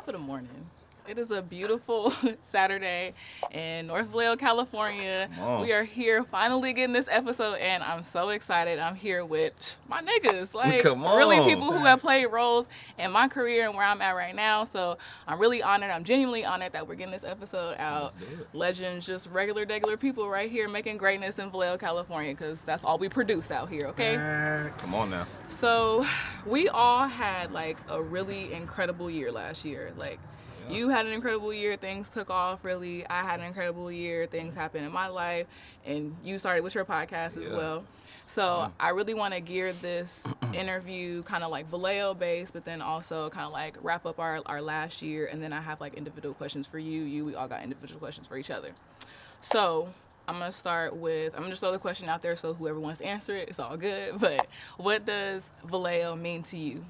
Top of the morning. It is a beautiful Saturday in North Vallejo, California. We are here finally getting this episode, and I'm so excited. I'm here with my niggas, like really people who have played roles in my career and where I'm at right now. So I'm really honored. I'm genuinely honored that we're getting this episode out. Legends, just regular people right here making greatness in Vallejo, California, because that's all we produce out here, okay? Come on now. So we all had like a really incredible year last year. Like, you had an incredible year. Things took off, really. I had an incredible year. Things happened in my life. And you started with your podcast as well. So I really want to gear this interview kind of like Vallejo based, but then also kind of like wrap up our last year. And then I have like individual questions for you. We all got individual questions for each other. So I'm going to start with, I'm going to just throw the question out there so whoever wants to answer it, it's all good. But what does Vallejo mean to you?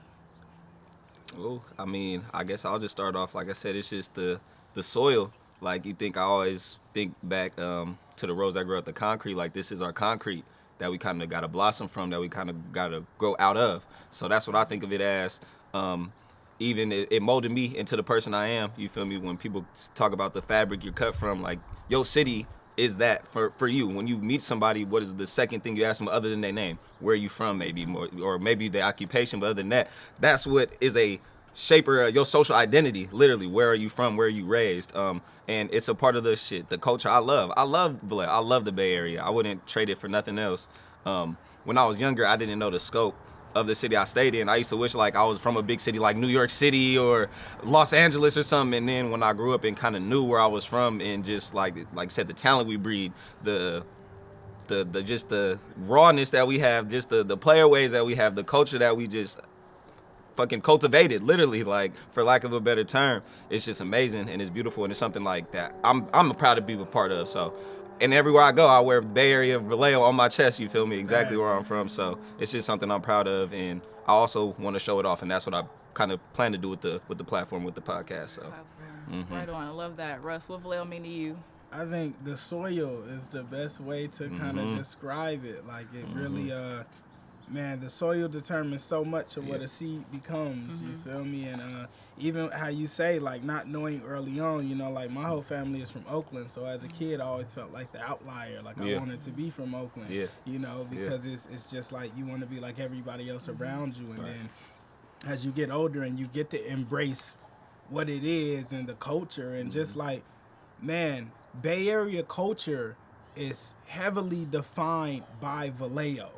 Well, I mean, I guess I'll just start off. Like I said, it's just the soil. Like, I always think back to the rows that grow out the concrete. Like, this is our concrete that we kind of got to blossom from, that we kind of got to grow out of. So that's what I think of it as. Even it molded me into the person I am. You feel me? When people talk about the fabric you're cut from, like, your city is that for you. When you meet somebody, what is the second thing you ask them other than their name? Where are you from, maybe more, or maybe the occupation, but other than that, that's what is a shaper your social identity, literally. Where are you from? Where are you raised? And it's a part of the culture I love. I love Vallejo. I love the Bay Area. I wouldn't trade it for nothing else. When I was younger, I didn't know the scope of the city I stayed in. I used to wish like I was from a big city like New York City or Los Angeles or something. And then when I grew up and kind of knew where I was from, and just like I said, the talent we breed, the just the rawness that we have, just the player ways that we have, the culture that we just fucking cultivated, literally, like, for lack of a better term, it's just amazing and it's beautiful, and it's something like that I'm proud to be a part of. So, and everywhere I go, I wear Bay Area Vallejo on my chest, you feel me, exactly where I'm from. So it's just something I'm proud of, and I also want to show it off, and that's what I kind of plan to do with the platform, with the podcast. So Right on. I love that. Russ, what Vallejo mean to you? I think the soil is the best way to kind of describe it. Like, it really man, the soil determines so much of what a seed becomes, you feel me? And even how you say, like, not knowing early on, you know, like, my whole family is from Oakland, so as a kid, I always felt like the outlier, like, I wanted to be from Oakland, you know, because it's just like, you want to be like everybody else around you, and then as you get older and you get to embrace what it is and the culture, and just like, man, Bay Area culture is heavily defined by Vallejo.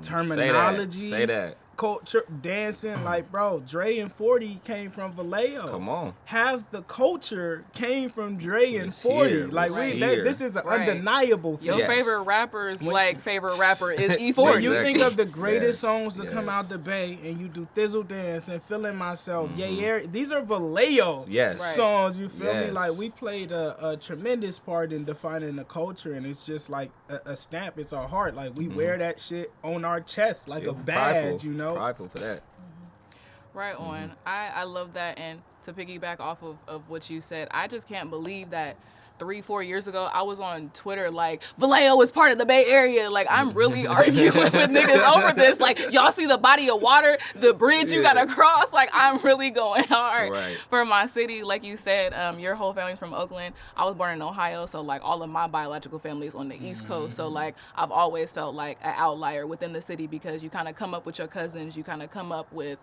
Terminology, say that. Culture, dancing, like, bro, Dre and 40 came from Vallejo. Come on. Half the culture came from Dre and 40. Like, this is an undeniable thing. Your favorite rapper's favorite rapper is E40. When you think of the greatest songs to come out the Bay, and you do Thizzle Dance and Feeling Myself, these are Vallejo songs, you feel me? Like, we played a tremendous part in defining the culture, and it's just like a stamp. It's our heart. Like, we wear that shit on our chest like a badge, you know? Prideful for that. Right on. I love that. And to piggyback off of what you said, I just can't believe that 3-4 years ago, I was on Twitter like, Vallejo is part of the Bay Area. Like, I'm really arguing with niggas over this. Like, y'all see the body of water, the bridge you gotta cross. Like, I'm really going hard for my city. Like you said, your whole family's from Oakland. I was born in Ohio, so like all of my biological family is on the East Coast. So like, I've always felt like an outlier within the city, because you kind of come up with your cousins, you kind of come up with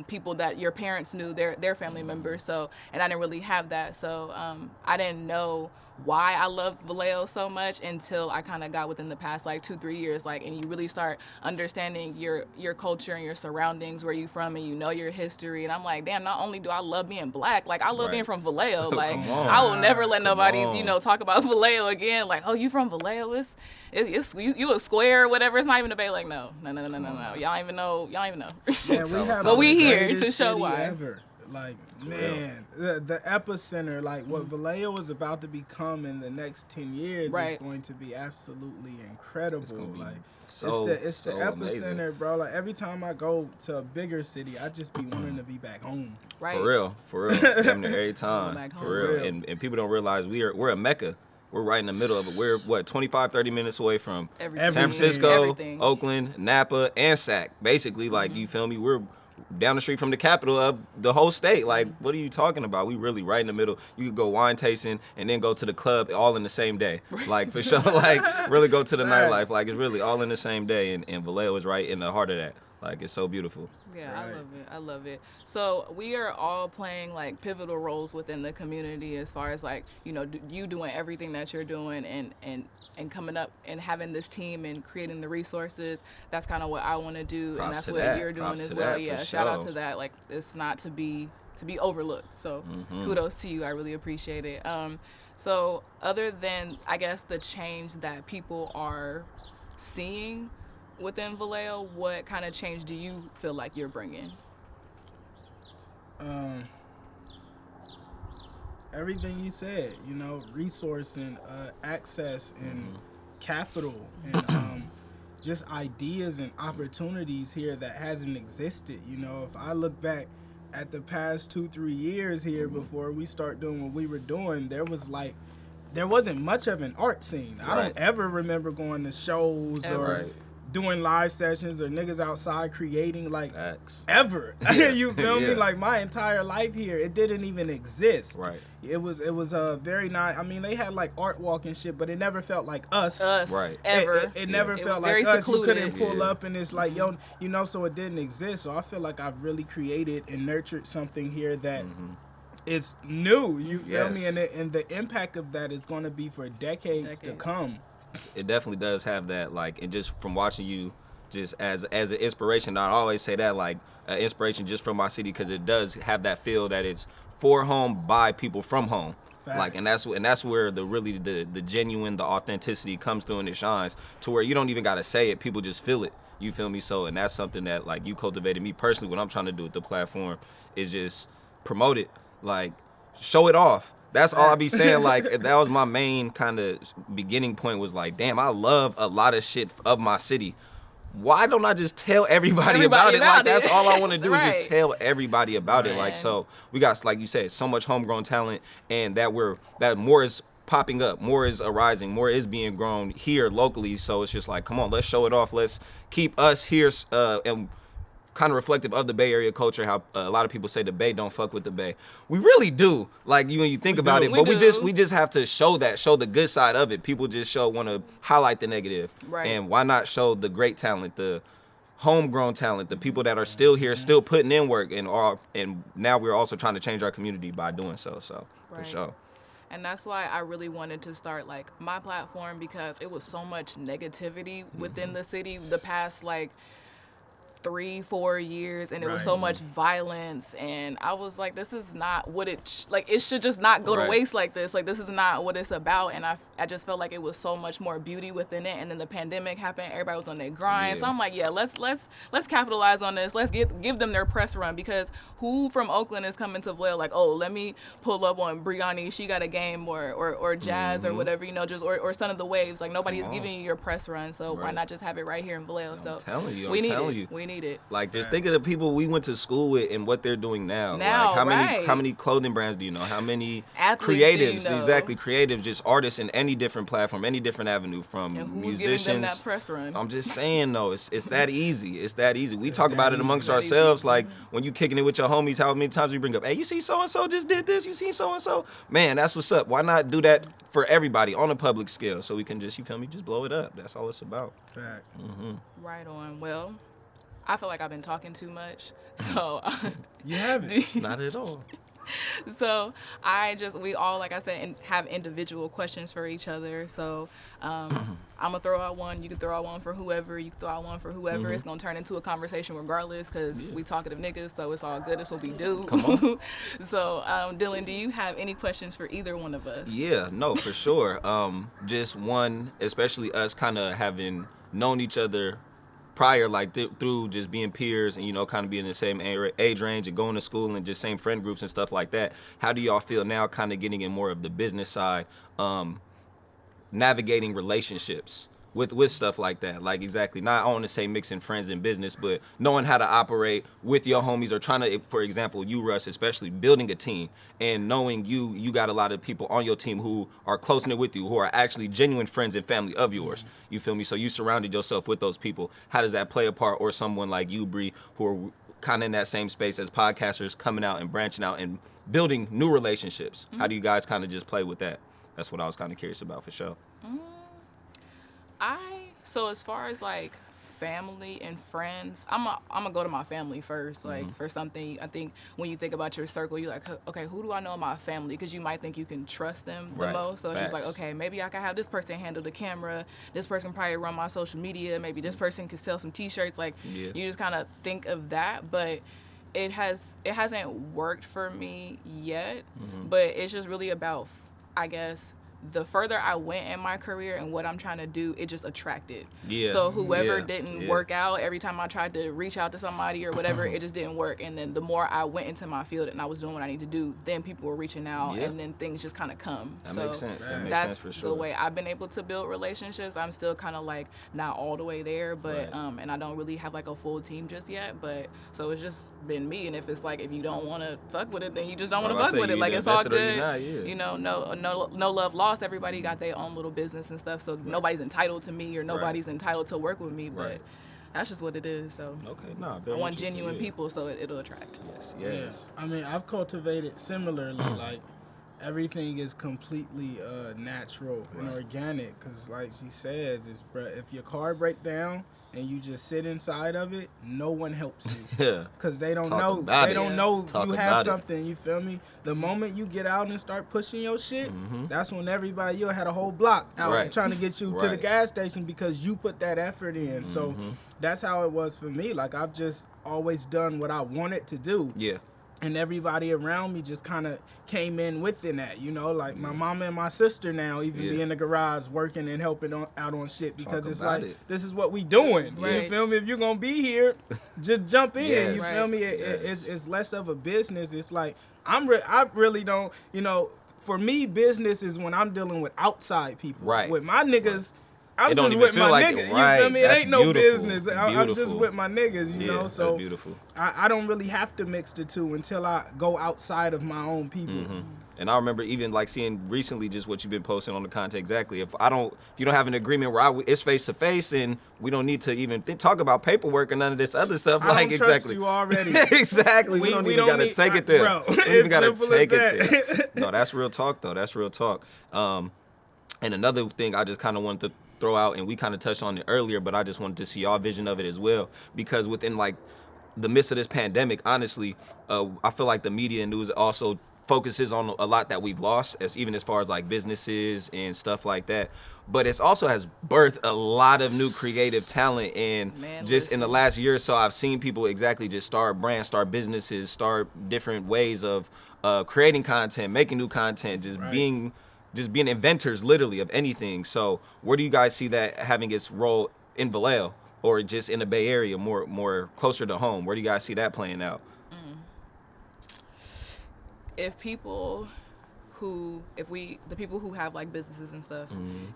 people that your parents knew, their family members. So, and I didn't really have that. So I didn't know why I love Vallejo so much until I kind of got within the past like 2-3 years, like, and you really start understanding your culture and your surroundings, where you from, and you know your history. And I'm like, damn, not only do I love being black, like, I love being from Vallejo. Like, I will never let nobody, you know, talk about Vallejo again. Like, oh, you from Vallejo? It's you a square or whatever. It's not even a Bay. Like, no. Y'all even know. Yeah, but we here to show why. Ever. Like, man, the epicenter, like what Vallejo is about to become in the next 10 years is going to be absolutely incredible. It's the epicenter, amazing, bro. Like, every time I go to a bigger city, I just be wanting to be back home. Right. For real. Damn near every time. For real. And people don't realize we're a mecca. We're right in the middle of it. We're, 25-30 minutes away from San Francisco, Oakland, Napa, and Sac. Basically, like, you feel me? We're down the street from the capital of the whole state. Like, what are you talking about? We really right in the middle. You could go wine tasting and then go to the club all in the same day. Like, for sure, like, really go to the nightlife. Like, it's really all in the same day, and Vallejo is right in the heart of that. Like, it's so beautiful. Yeah, Right. I love it. I love it. So we are all playing like pivotal roles within the community as far as like, you know, you doing everything that you're doing and coming up and having this team and creating the resources. That's kind of what I want to do. Props and that's to what that. you're doing Props as to well. that, Yeah, for shout out sure. to that. Like, it's not to be overlooked. So kudos to you. I really appreciate it. So other than, I guess, the change that people are seeing within Vallejo, what kind of change do you feel like you're bringing? Everything you said, you know, resource and access and capital and just ideas and opportunities here that hasn't existed. You know, if I look back at the past 2-3 years here before we start doing what we were doing, there wasn't much of an art scene. I Right. don't ever remember going to shows or Right. doing live sessions or niggas outside creating like Facts. ever. You feel me? Yeah. Like my entire life here, it didn't even exist. Right. It was a very nice. I mean, they had like art walk and shit, but it never felt like us. Right. It, Ever. it never It felt was very like us. secluded. You couldn't pull Yeah. up and it's like, yo, you know, so it didn't exist. So I feel like I've really created and nurtured something here that is new. You feel me? Yes. And the impact of that is going to be for decades to come. It definitely does have that, like, and just from watching you, just as an inspiration, I always say that, like, inspiration just from my city, because it does have that feel that it's for home by people from home. Like, and that's where the genuine, the authenticity comes through and it shines, to where you don't even gotta say it, people just feel it. You feel me? So, and that's something that, like, you cultivated. Me personally, what I'm trying to do with the platform is just promote it, like, show it off. That's all I be saying. Like, that was my main kind of beginning point, was like, damn, I love a lot of shit of my city. Why don't I just tell everybody about it? Like, that's all I want to do is just tell everybody about it. Like, so we got, like you said, so much homegrown talent, and that more is popping up, more is arising, more is being grown here locally. So it's just like, come on, let's show it off. Let's keep us here and kind of reflective of the Bay Area culture. How a lot of people say the Bay don't fuck with the Bay. We really do. Like, when you think about it, but we just have to show the good side of it. People just want to highlight the negative. Right. And why not show the great talent, the homegrown talent, the people that are still here, still putting in work, and now we're also trying to change our community by doing so. So for sure. And that's why I really wanted to start like my platform, because it was so much negativity within the city the past like 3-4 years, and it was so much violence, and I was like, this is not what it it should just not go to waste like this. Like, this is not what it's about. And I just felt like it was so much more beauty within it. And then the pandemic happened, everybody was on their grind. So I'm like, yeah, let's capitalize on this. Let's give them their press run, because who from Oakland is coming to Vallejo like, oh, let me pull up on Brianni, she got a game, or Jazz or whatever, you know, just or Son of the Waves. Like, nobody is giving you your press run, so why not just have it right here in Vallejo? So I'm telling you, we need it. Like, just think of the people we went to school with and what they're doing now. Now, like, how many clothing brands do you know? How many Athletes creatives? do you know? Exactly, creatives, just artists in any different platform, any different avenue, from And who's musicians. giving them that press run? I'm just saying, though, it's that easy. It's that easy. We talk about it amongst ourselves. Like, when you kicking it with your homies, how many times we bring up, hey, you see so and so just did this? You see so and so? Man, that's what's up. Why not do that for everybody on a public scale, so we can just, you feel me, just blow it up? That's all it's about. Fact. Right on. Well, I feel like I've been talking too much, so You have it. Not at all. So we all, like I said, have individual questions for each other. So I'm gonna throw out one. You can throw out one for whoever. You can throw out one for whoever. It's gonna turn into a conversation regardless, because we talkative niggas. So it's all good. It's what we do. Come on. So Dylan, do you have any questions for either one of us? Yeah, no, for sure. Just one, especially us kind of having known each other prior, like through just being peers and, you know, kind of being in the same age range and going to school and just same friend groups and stuff like that. How do y'all feel now, kind of getting in more of the business side, navigating relationships with stuff like that? Like, exactly, not, I want to say mixing friends and business, but knowing how to operate with your homies, or trying to, for example, you, Russ, especially building a team and knowing you got a lot of people on your team who are close-knit with you, who are actually genuine friends and family of yours. You feel me? So you surrounded yourself with those people. How does that play a part? Or someone like you, Bree, who kind of in that same space as podcasters coming out and branching out and building new relationships? How do you guys kind of just play with that? That's what I was kind of curious about for sure. So as far as like family and friends, I'm gonna go to my family first. Like for something, I think when you think about your circle, you're like, okay, who do I know in my family? Because you might think you can trust them the most. So it's just like, okay, maybe I can have this person handle the camera. This person probably run my social media. Maybe this person can sell some T-shirts. Like you just kind of think of that, but it hasn't worked for me yet. But it's just really about, I guess, the further I went in my career and what I'm trying to do, it just attracted. So whoever didn't work out, every time I tried to reach out to somebody or whatever, it just didn't work. And then the more I went into my field and I was doing what I need to do, then people were reaching out and then things just kind of come. That makes sense. That makes that's sense for sure. the way I've been able to build relationships. I'm still kind of like not all the way there, but and I don't really have like a full team just yet. But so it's just been me. And if it's like, if you don't want to fuck with it, then you just don't want to fuck with it. Like it's all good. You know, no love lost. Everybody got their own little business and stuff, so nobody's entitled to me or nobody's entitled to work with me, but that's just what it is. So I want genuine people, so it'll attract. Yes. I mean, I've cultivated similarly. Like everything is completely natural and organic, because like she says, if your car break down and you just sit inside of it, no one helps you. Because they don't know. They don't know you have something, you feel me? The moment you get out and start pushing your shit, that's when everybody, you'll had a whole block out trying to get you to the gas station because you put that effort in. So that's how it was for me. Like, I've just always done what I wanted to do. And everybody around me just kind of came in within that, you know, like my mama and my sister now even be in the garage working and helping out on shit, because it's like, this is what we doing. You feel me? If you're going to be here, just jump in. You feel me? It's less of a business. It's like, I really don't, you know, for me, business is when I'm dealing with outside people. With my niggas, I'm just with my like niggas, you feel me? It ain't no business. I'm just with my niggas, you know? So beautiful. I don't really have to mix the two until I go outside of my own people. And I remember even like seeing recently just what you've been posting on the content exactly. If you don't have an agreement where it's face to face and we don't need to even talk about paperwork or none of this other stuff. I don't trust you already. Exactly. We don't even gotta take it there. Bro, we don't even gotta take it there. No, that's real talk though. That's real talk. And another thing I just kind of wanted to throw out, and we kind of touched on it earlier, but I just wanted to see y'all vision of it as well, because within like the midst of this pandemic, honestly, I feel like the media and news also focuses on a lot that we've lost, as far as like businesses and stuff like that. But it's also has birthed a lot of new creative talent, and in the last year or so, I've seen people just start brands, start businesses, start different ways of creating content, making new content, just being inventors literally of anything. So where do you guys see that having its role in Vallejo, or just in the Bay Area, more closer to home? Where do you guys see that playing out? The people who have like businesses and stuff,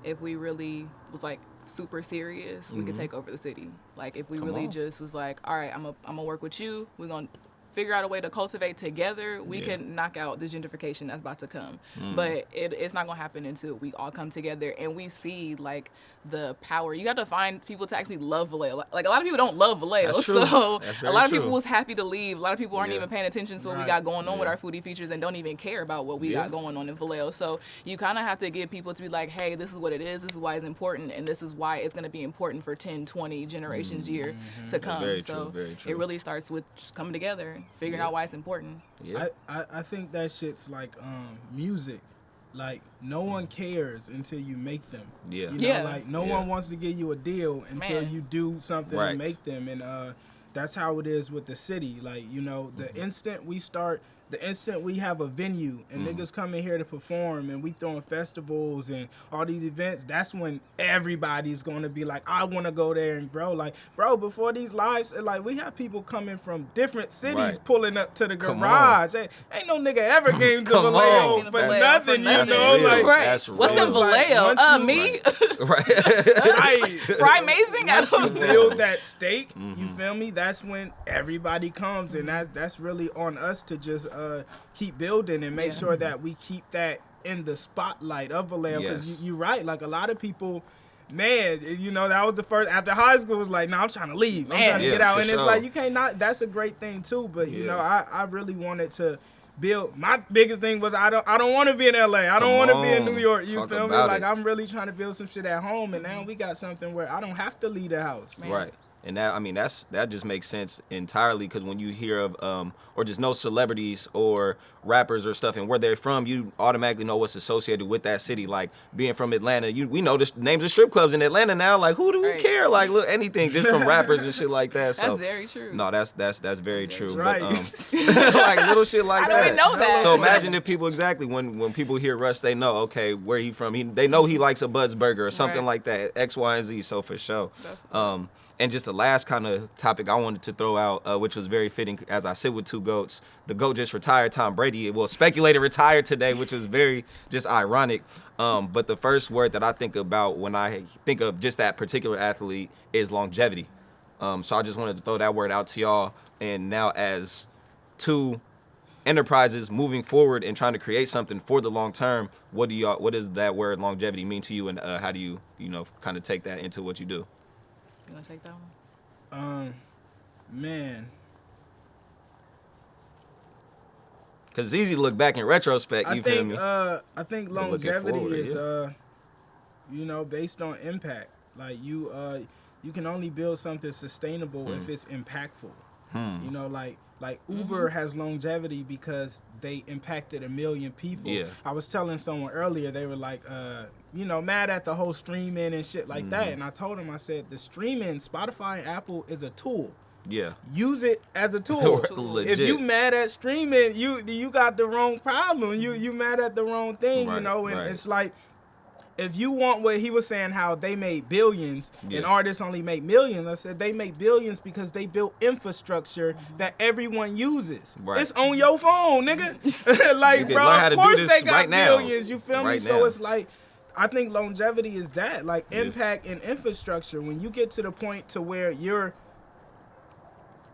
if we really was like super serious, we could take over the city. Like if we just was like, all right, I'm gonna work with you, we're gonna figure out a way to cultivate together, we can knock out the gentrification that's about to come. But it's not gonna happen until we all come together and we see like the power. You got to find people to actually love Vallejo. Like a lot of people don't love Vallejo, so a lot of people was happy to leave. A lot of people aren't even paying attention to what we got going on with our foodie features and don't even care about what we got going on in Vallejo. So you kind of have to get people to be like, hey, this is what it is, this is why it's important, and this is why it's going to be important for 10, 20 generations year to come. Very so true. It really starts with just coming together, figuring out why it's important. I think that shit's like music. Like, no one cares until you make them. You know, like, no one wants to give you a deal until you do something and make them. And that's how it is with the city. Like, you know, the instant we have a venue and niggas come in here to perform and we throwing festivals and all these events, that's when everybody's going to be like, I want to go there. And bro, before these lives, like, we have people coming from different cities pulling up to the garage. Ain't no nigga ever came to Vallejo for nothing, you know? Like, what's in Vallejo? Me? Fry amazing. Once you build that stake, you feel me? That's when everybody comes, and that's really on us to just keep building and make sure that we keep that in the spotlight of Vallejo. Because you're right, like a lot of people, man, you know, that was the first, after high school, it was like, I'm trying to leave. I'm trying to get out. And it's like, you can't not, that's a great thing too. But, you know, I really wanted to build, my biggest thing was I don't want to be in LA. I don't want to be in New York. You feel me? Like, I'm really trying to build some shit at home. And now we got something where I don't have to leave the house. Man. Right. And that, I mean, that just makes sense entirely, because when you hear of or just know celebrities or rappers or stuff and where they're from, you automatically know what's associated with that city. Like being from Atlanta, we know the names of strip clubs in Atlanta now. Like, who do we care? Like, look, anything just from rappers and shit like that. So that's very true. No, that's very true. Right. But, like little shit like that. I don't even know that. So imagine if people when people hear Russ, they know, okay, where he from. They know he likes a Bud's Burger or something like that. X, Y, and Z. So for sure. And just the last kind of topic I wanted to throw out, which was very fitting as I sit with two GOATs. The GOAT just retired, Tom Brady. Well, speculated retired today, which was very just ironic. But the first word that I think about when I think of just that particular athlete is longevity. So I just wanted to throw that word out to y'all. And now as two enterprises moving forward and trying to create something for the long term, what does that word longevity mean to you, and how do you kind of take that into what you do? You want to take that one? Man. Because it's easy to look back in retrospect, feel me? I think longevity is, you know, based on impact. Like, you can only build something sustainable if it's impactful. You know, like Uber has longevity because they impacted 1 million people. Yeah. I was telling someone earlier, they were like, you know, mad at the whole streaming and shit like that. And I told them, I said, the streaming, Spotify and Apple is a tool. Yeah. Use it as a tool. If you mad at streaming, you got the wrong problem. You mad at the wrong thing, you know, and it's like, if you want what he was saying, how they made billions and artists only make millions, I said they make billions because they built infrastructure that everyone uses. Right. It's on your phone, nigga. Like, bro, of course they got billions, you feel me? So it's like, I think longevity is that, like impact and infrastructure. When you get to the point to where you're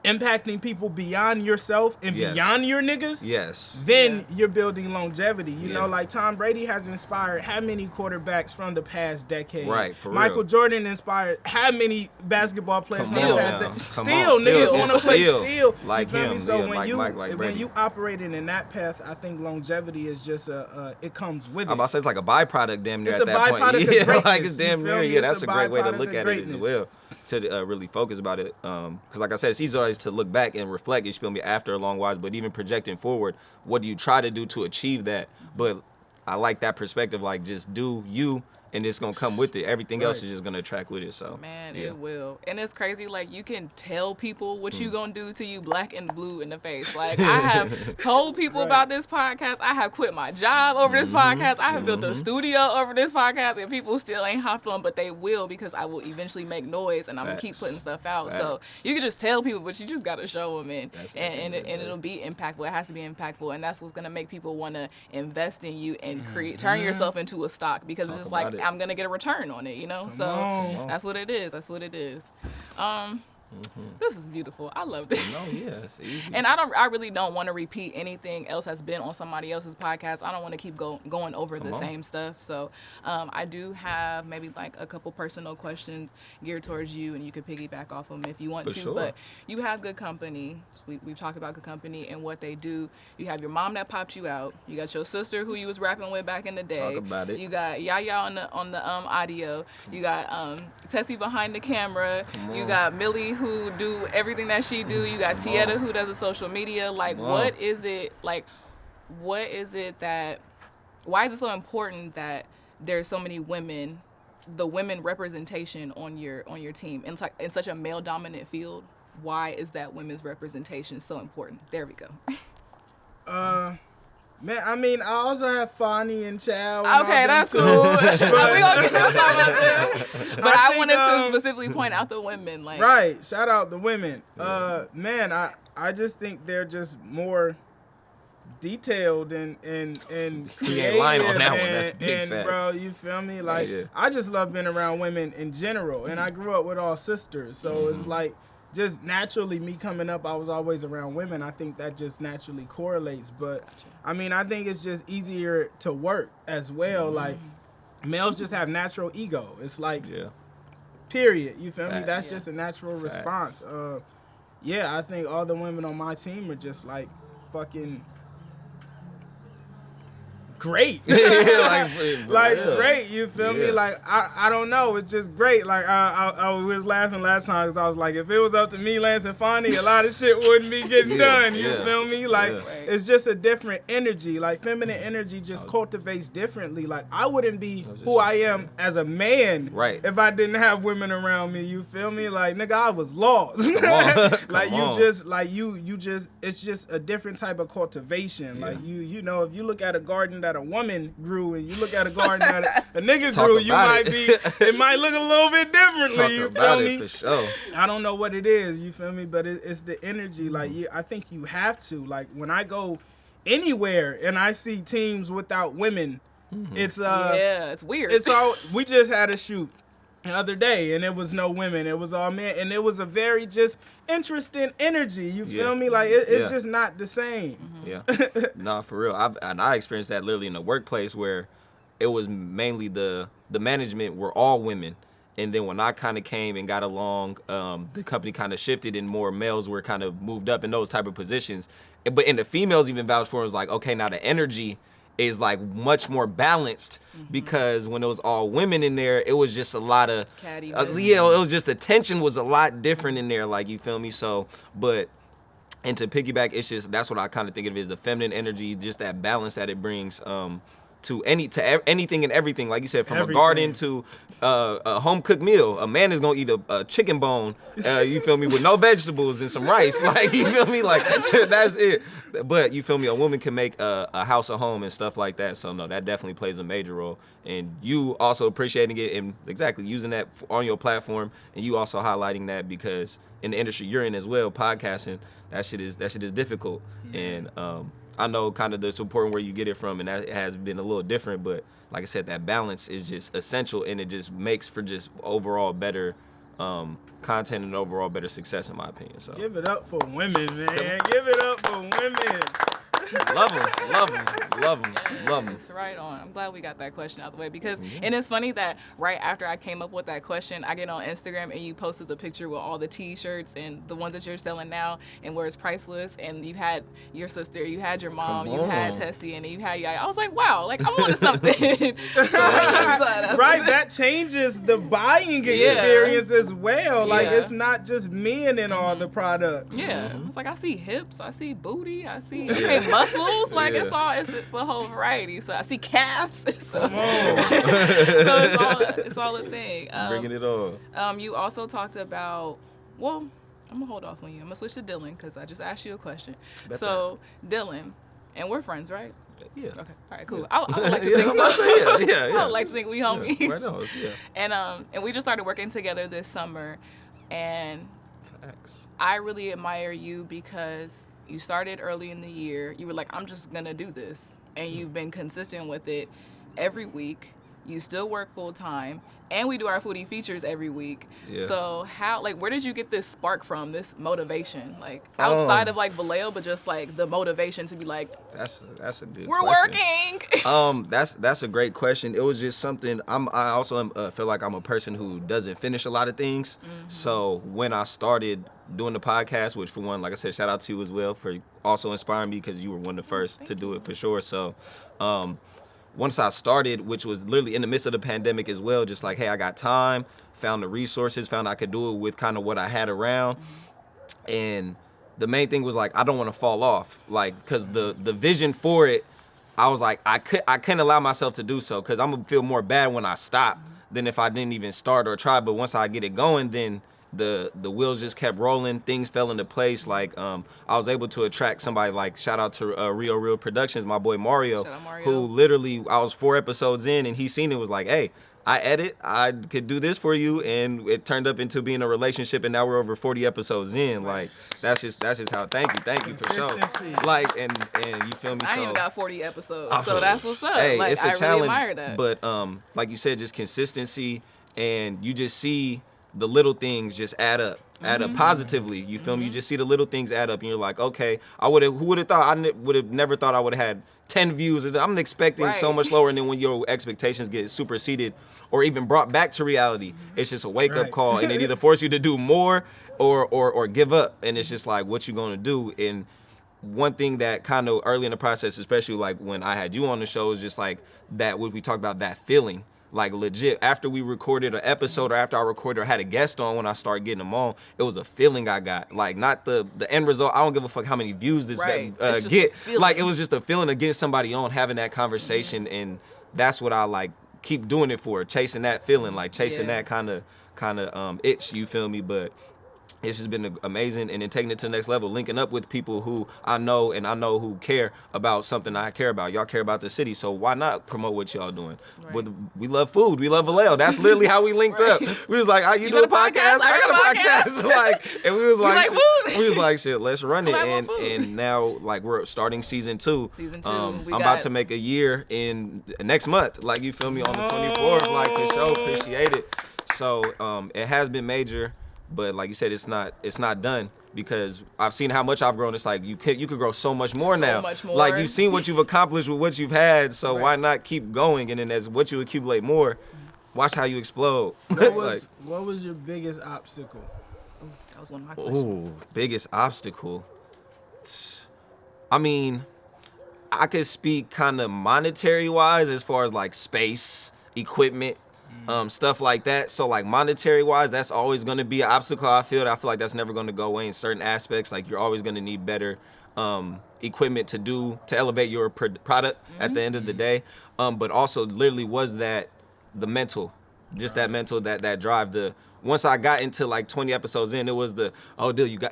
impacting people beyond yourself and beyond your niggas, then you're building longevity. You know, like Tom Brady has inspired how many quarterbacks from the past decade? Right, for Michael real. Jordan inspired how many basketball players from the past decade? Still, niggas want to play still. Like him. So when you operating in that path, I think longevity is just it comes with it. I'm about to say it's like a byproduct damn near it's at that point. It's a byproduct of greatness. Like it's damn near. That's a great way to look at it as well. To really focus about it, because like I said, it's easy always to look back and reflect, you feel me, after a long while, but even projecting forward, what do you try to do to achieve that? But I like that perspective, like just do you, and it's gonna come with it. Everything else is just gonna attract with it. So man, it will. And it's crazy, like you can tell people what you gonna do to you black and blue in the face. Like I have told people about this podcast. I have quit my job over this podcast. I have built a studio over this podcast, and people still ain't hopped on, but they will, because I will eventually make noise and I'm gonna keep putting stuff out. So you can just tell people, but you just gotta show them, and it'll be impactful. It has to be impactful, and that's what's gonna make people wanna invest in you and turn yourself into a stock, because it's just like, I'm gonna get a return on it, you know. That's what it is. That's what it is. This is beautiful. I love this. No, it's easy. And I really don't want to repeat anything else that's been on somebody else's podcast. I don't want to keep going over the same stuff. So I do have maybe like a couple personal questions geared towards you, and you can piggyback off them if you want to. Sure. But you have Good Company. We've talked about Good Company and what they do. You have your mom that popped you out. You got your sister who you was rapping with back in the day. Talk about it. You got Yaya on the audio. You got Tessie behind the camera. You got Millie who do everything that she do. You got Tieta who does the social media. Like, what is it that, why is it so important that there's so many women, the women representation on your team in such a male dominant field? Why is that women's representation so important? There we go. Man, I mean, I also have Fonnie and Chow. Okay, that's cool. We gonna get to talk about this. But I wanted to specifically point out the women. Like, right, shout out the women. Man, I just think they're just more detailed and creative. Line on that one. That's big facts. Bro, you feel me? Like, I just love being around women in general, and I grew up with all sisters, so it's like, just naturally, me coming up, I was always around women. I think that just naturally correlates. But, I mean, I think it's just easier to work as well. Like, males just have natural ego. It's like, Yeah. period. You feel me? Facts. That's just a natural response. Yeah, I think all the women on my team are just like fucking great. Like great, you feel me? Like I don't know, it's just great. Like I was laughing last time because I was like, if it was up to me, Lance and Fonnie, a lot of shit wouldn't be getting done. You feel me? Like it's just a different energy. Like feminine energy just cultivates differently. Like I wouldn't be who I am as a man if I didn't have women around me. You feel me? Like nigga, I was lost. Like you just it's just a different type of cultivation. Like you know, if you look at a garden that a woman grew and you look at a garden that a nigga grew, you might it might look a little bit differently. You feel me? For sure. I don't know what it is, you feel me? But it's the energy. Like I think you have to. Like when I go anywhere and I see teams without women, it's it's weird. It's all we just had a shoot the other day and it was no women, it was all men, and it was a very just interesting energy. You feel me? Like it's just not the same. Yeah. Nah, for real. I experienced that literally in the workplace where it was mainly the management were all women. And then when I kind of came and got along, the company kind of shifted and more males were kind of moved up in those type of positions. But in the females even vouched for it, was like, okay, now the energy is like much more balanced because when it was all women in there, it was just a lot of it was just the tension was a lot different in there, like you feel me? So, and to piggyback, it's just that's what I kind of think of as the feminine energy, just that balance that it brings to anything and everything, like you said, from a garden to a home cooked meal. A man is gonna eat a chicken bone, you feel me, with no vegetables and some rice, like you feel me, like that's it. But you feel me, a woman can make a house a home and stuff like that. So no, that definitely plays a major role. And you also appreciating it and exactly using that on your platform, and you also highlighting that because in the industry you're in as well, podcasting, that shit is difficult. And I know kind of the support where you get it from, and that has been a little different, but like I said, that balance is just essential, and it just makes for just overall better content and overall better success, in my opinion. So give it up for women, man. Give it up for women. Love them. It's right on. I'm glad we got that question out the way because, and it's funny that right after I came up with that question, I get on Instagram and you posted the picture with all the T-shirts and the ones that you're selling now and where it's priceless. And you had your sister, you had your mom, you had Tessie, and you had Yaya. I was like, wow, like I'm on something. Right, that changes the buying experience as well. Like it's not just men in all the products. Yeah, it's like I see hips, I see booty, I see muscles, like it's a whole variety. So I see calves. So, it's all a thing. Bringing it on. You also talked about, well, I'm gonna hold off on you. I'm gonna switch to Dylan because I just asked you a question. So Dylan, and we're friends, right? Yeah. Okay. All right. Cool. I would like to think so. Yeah. I would like to think we homies. Right on. Yeah. And we just started working together this summer, and Facts. I really admire you because you started early in the year. You were like, I'm just going to do this. And you've been consistent with it every week. You still work full time. And we do our foodie features every week. Yeah. So where did you get this spark from, this motivation? Like outside of like Valeo, but just like the motivation to be like, that's a good we're question. working. That's a great question. It was just something, I also feel like I'm a person who doesn't finish a lot of things. So when I started doing the podcast, which for one, like I said, shout out to you as well for also inspiring me because you were one of the first to do it for sure. So once I started, which was literally in the midst of the pandemic as well, just like, hey, I got time, found the resources, found I could do it with kind of what I had around. And the main thing was like, I don't want to fall off, like, because the vision for it, I was like, I couldn't allow myself to do so because I'm going to feel more bad when I stop than if I didn't even start or try. But once I get it going, then the wheels just kept rolling, things fell into place. Like I was able to attract somebody like, shout out to Real Productions, my boy Mario, who literally, I was 4 episodes in and he seen it, was like, hey, I edit, I could do this for you, and it turned up into being a relationship, and now we're over 40 episodes in. Like that's just how. Thank you for sure. Like and you feel me? I ain't even got 40 episodes, so that's what's up. Hey, like, it's a I challenge, really admire that. But like you said, just consistency, and you just see the little things just add up positively. You feel me? You just see the little things add up, and you're like, okay, who would have thought? Would have never thought I would have had 10 views. I'm expecting so much lower, and then when your expectations get superseded or even brought back to reality, it's just a wake up call, and it either force you to do more or give up, and it's just like, what you gonna do? And one thing that kind of early in the process, especially like when I had you on the show, is just like that, what we talked about, that feeling. Like legit, after we recorded an episode or after I recorded or had a guest on, when I started getting them on, it was a feeling I got. Like, not the end result. I don't give a fuck how many views this get. Like, it was just a feeling of getting somebody on, having that conversation, and that's what I like keep doing it for, chasing that feeling, like chasing that kind of itch. You feel me? But it's just been amazing, and then taking it to the next level, linking up with people who I know who care about something I care about. Y'all care about the city, so why not promote what y'all doing? Right. We love food. We love Valeo. That's literally how we linked up. We was like, you do a podcast? I got a podcast. Like, and we was like, we was like, shit, let's run it. And now, like, we're starting season 2. I'm about to make a year in next month. Like, you feel me, on the 24th. Like, for sure, appreciate it. So it has been major. But like you said, it's not done, because I've seen how much I've grown. It's like you could grow so much more now. So much more. Like, you've seen what you've accomplished with what you've had, so why not keep going? And then as what you accumulate more, watch how you explode. What was your biggest obstacle? That was one of my questions. Biggest obstacle. I mean, I could speak kind of monetary wise, as far as like space, equipment, stuff like that. So like monetary wise, that's always going to be an obstacle. I feel like that's never going to go away in certain aspects. Like, you're always going to need better equipment to elevate your product at the end of the day. But also literally was that the mental, just that mental, that drive. Once I got into like 20 episodes in, it was dude,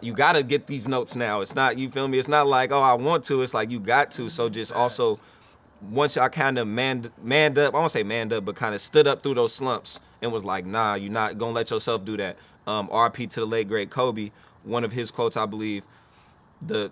you got to get these notes now. It's not, you feel me? It's not like, I want to. It's like, you got to. So just also, once I kind of manned up, I won't say manned up, but kind of stood up through those slumps and was like, nah, you're not going to let yourself do that. RP to the late, great Kobe, one of his quotes, I believe, don't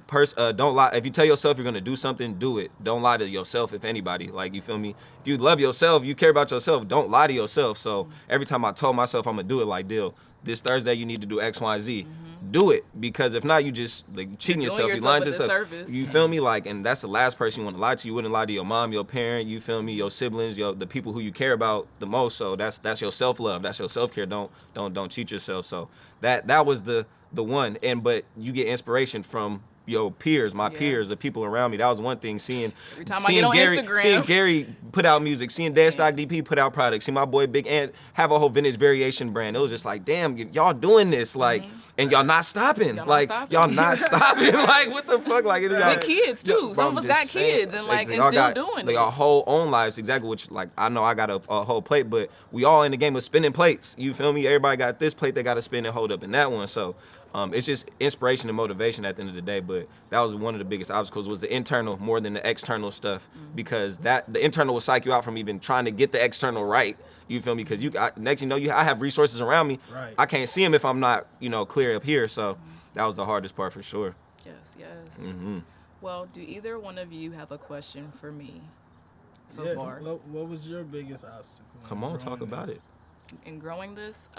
lie. If you tell yourself you're going to do something, do it. Don't lie to yourself, if anybody. Like, you feel me? If you love yourself, you care about yourself, don't lie to yourself. So every time I told myself I'm going to do it, like, deal, this Thursday you need to do X, Y, Z. Do it, because if not, you just like cheating yourself. You lying to yourself. You feel me? Like, and that's the last person you want to lie to. You wouldn't lie to your mom, your parent. You feel me? Your siblings, the people who you care about the most. So that's your self love. That's your self care. Don't cheat yourself. So that was the one. But you get inspiration from your peers, peers, the people around me. That was one thing. Seeing Gary put out music, seeing Dead Stock DP put out products, seeing my boy Big Ant have a whole vintage variation brand. It was just like, damn, y'all doing this, like, and y'all not stopping. Y'all not stopping. Like, what the fuck? Like, with kids too. Some of us got kids and still doing it. Like, our whole own lives, exactly. Which, like, I know I got a whole plate, but we all in the game of spinning plates. You feel me? Everybody got this plate they got to spin and hold up in that one. So. It's just inspiration and motivation at the end of the day, but that was one of the biggest obstacles, was the internal more than the external stuff, because the internal will psych you out from even trying to get the external right. You feel me? Because I have resources around me. Right. I can't see them if I'm not, clear up here. So that was the hardest part for sure. Yes. Mm-hmm. Well, do either one of you have a question for me so far? What was your biggest obstacle? Come on, talk about it. In growing this,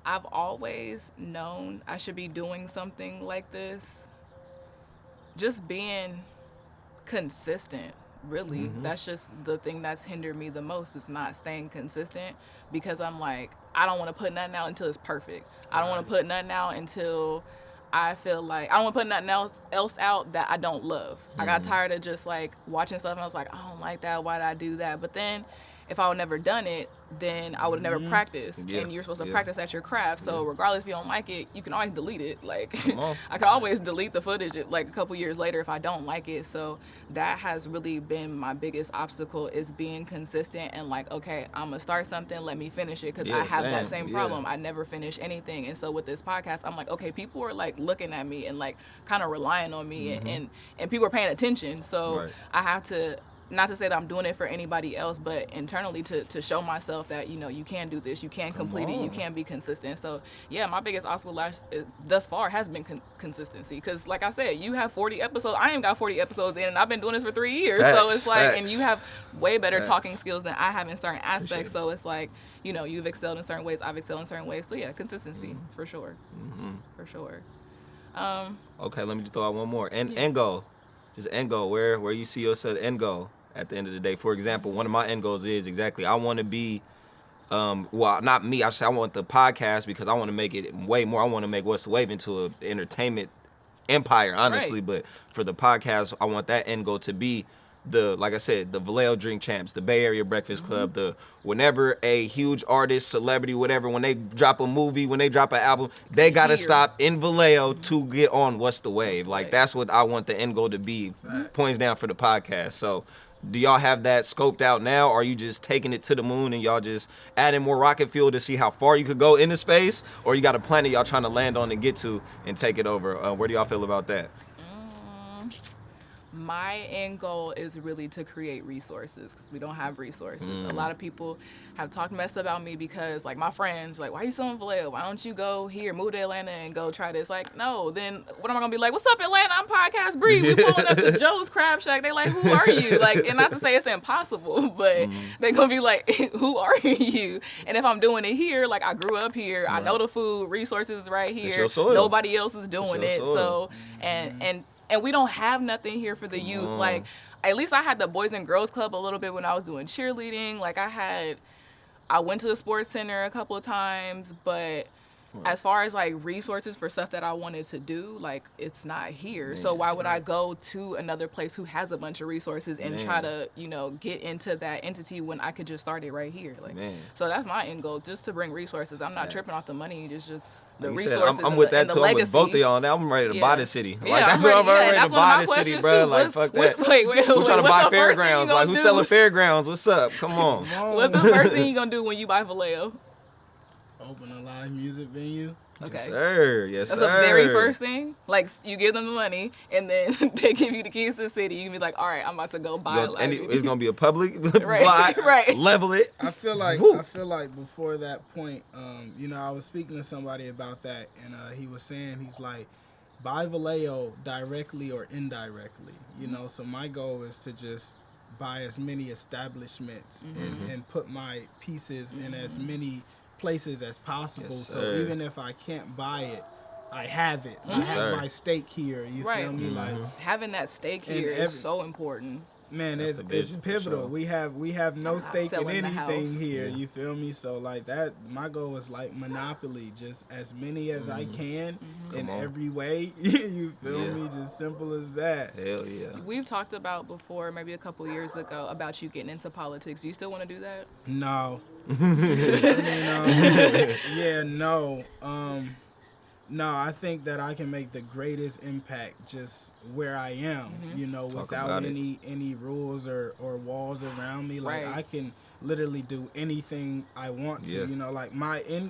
I've always known I should be doing something like this. Just being consistent, really. Mm-hmm. That's just the thing that's hindered me the most, is not staying consistent, because I'm like, I don't want to put nothing out until it's perfect. I don't want to put nothing out until I feel like, I don't want to put nothing else out that I don't love. Mm-hmm. I got tired of just like watching stuff and I was like, I don't like that. Why did I do that? But then if I would never done it, then I would have never practiced. And you're supposed to practice at your craft. So regardless if you don't like it, you can always delete it. Like, I can always delete the footage like a couple years later if I don't like it. So that has really been my biggest obstacle, is being consistent and like, okay, I'm going to start something, let me finish it. Because I have that same problem. I never finish anything. And so with this podcast, I'm like, okay, people are like looking at me and like kind of relying on me, and people are paying attention. So I have to not to say that I'm doing it for anybody else, but internally to show myself that, you can do this, you can complete it, you can be consistent. So yeah, my biggest obstacle thus far has been consistency. Because like I said, you have 40 episodes. I ain't got 40 episodes in, and I've been doing this for 3 years. Facts, so it's like, facts. and you have way better Facts. talking skills than I have in certain aspects. So it's like, you've excelled in certain ways, I've excelled in certain ways. So yeah, consistency for sure. For sure. Okay, let me just throw out one more. End goal. Just end goal. Where you see yourself end goal at the end of the day. For example, one of my end goals is I want to be, well, not me. I want the podcast because I want to make it way more. I want to make What's the Wave into an entertainment empire, honestly. Right. But for the podcast, I want that end goal to be like I said, the Valeo Drink Champs, the Bay Area Breakfast Club, whenever a huge artist, celebrity, whatever, when they drop a movie, when they drop an album, they got to stop in Vallejo to get on What's the Wave. Like, that's what I want the end goal to be, points down for the podcast. So do y'all have that scoped out now, or are you just taking it to the moon and y'all just adding more rocket fuel to see how far you could go into space, or you got a planet y'all trying to land on and get to and take it over? Where do y'all feel about that? My end goal is really to create resources because we don't have resources. A lot of people have talked mess about me because, like, my friends, like, why are you selling Valeo? Why don't you go here, move to Atlanta and go try this? Like, no, then what am I going to be like, what's up, Atlanta? I'm PodcastBri. We pulling up to Joe's Crab Shack. They like, who are you? Like, and not to say it's impossible, but they're going to be like, who are you? And if I'm doing it here, like, I grew up here. I know the food, resources right here. It's your soil. Nobody else is doing it. Soil. So, and we don't have nothing here for the youth. Like, at least I had the Boys and Girls Club a little bit when I was doing cheerleading. Like, I went to the sports center a couple of times, but as far as, like, resources for stuff that I wanted to do, like, it's not here. So why would I go to another place who has a bunch of resources and try to, get into that entity when I could just start it right here? Like, so that's my end goal, just to bring resources. I'm not tripping off the money. It's just the resources. I'm with that and too. the I'm legacy. with both of y'all now. I'm ready to buy the city. Like, Yeah, that's what I'm ready to buy the city, bro. Too. Like, fuck that. Wait, Who's trying to buy what's the first thing you fairgrounds? gonna Like, who's do? selling fairgrounds? What's up? Come on. What's the first thing you gonna do when you buy Valeo? Open a live music venue. Okay. Yes, sir. Yes, That's sir. the very first thing. Like, you give them the money, and then they give you the keys to the city. You can be like, all right, I'm about to go buy a live venue. It's gonna be a public Right, right. level it. I feel like before that point, I was speaking to somebody about that, and he was saying, he's like, buy Valeo directly or indirectly. So my goal is to just buy as many establishments and put my pieces in as many places as possible. Yes, so sir. even if I can't buy it, I have it. I Yes, have sir. my stake here. You feel me? Like, having that stake And here is so important. man, That's it's the vision, for pivotal. sure. We have no Not stake in selling the anything house. here. You feel me? So like that, my goal is like monopoly, just as many as I can in Come on. every way. You feel Yeah. me? Just simple as that. Hell yeah. We've talked about before, maybe a couple years ago, about you getting into politics. Do you still want to do that? No. No, I think that I can make the greatest impact just where I am, without about it. any rules or walls around me. Like, Right. I can literally do anything I want to. Yeah. Like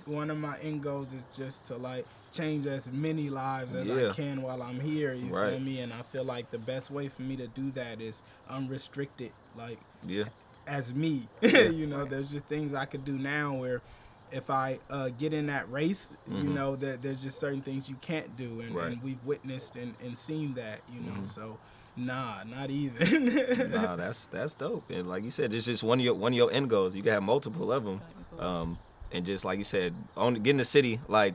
one of my end goals is just to like change as many lives as Yeah. I can while I'm here. You Right. feel me? And I feel like the best way for me to do that is unrestricted. Like, Yeah. as me. There's just things I could do now where if I get in that race, that there's just certain things you can't do, and we've witnessed and seen that, so nah, not even. Nah, that's dope. And like you said, it's just one of your end goals. You can have multiple of them, and just like you said, getting the city like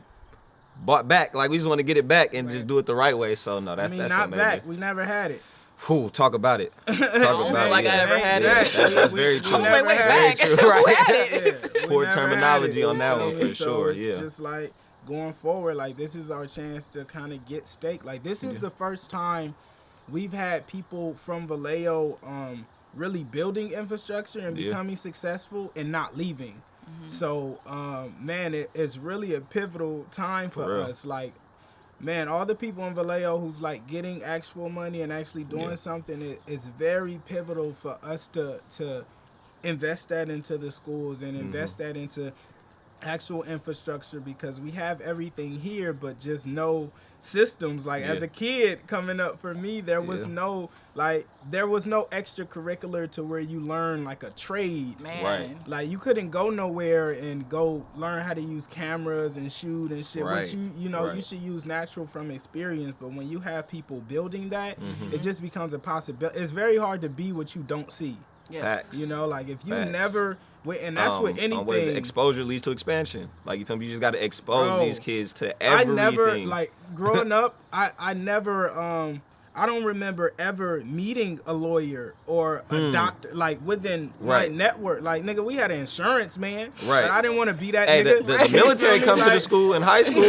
bought back. Like, we just want to get it back and just do it the right way. So no, that's not amazing. back. We never had it. Whew, talk about it. Talk I don't about feel like it. I ever had Yeah, it. that's very true. I was like, wait, Very back. true, Who right. had it? We Poor never had terminology it, on that one for so sure, it's yeah. just like going forward, like, this is our chance to kind of get stake. Like, this is the first time we've had people from Vallejo really building infrastructure and becoming successful and not leaving. So, man, it's really a pivotal time for real. us. Like, man, all the people in Vallejo who's like getting actual money and actually doing something, it's very pivotal for us to invest that into the schools and invest that into actual infrastructure, because we have everything here, but just no systems. Like as a kid coming up, for me, there was no extracurricular to where you learn like a trade. Man. Right. Like you couldn't go nowhere and go learn how to use cameras and shoot and shit. Right. Which you should use natural from experience. But when you have people building that, it just becomes a possibility. It's very hard to be what you don't see. Yes. Facts. You know, like if you Facts. never, and that's with anything. What is it? Exposure leads to expansion. Like you feel me? You just got to expose these kids to everything. I never, like growing up, I never, I don't remember ever meeting a lawyer or a doctor, like within my network. Like, nigga, we had insurance, man. Right. But I didn't want to be that Hey, nigga. the military comes to the school in high school.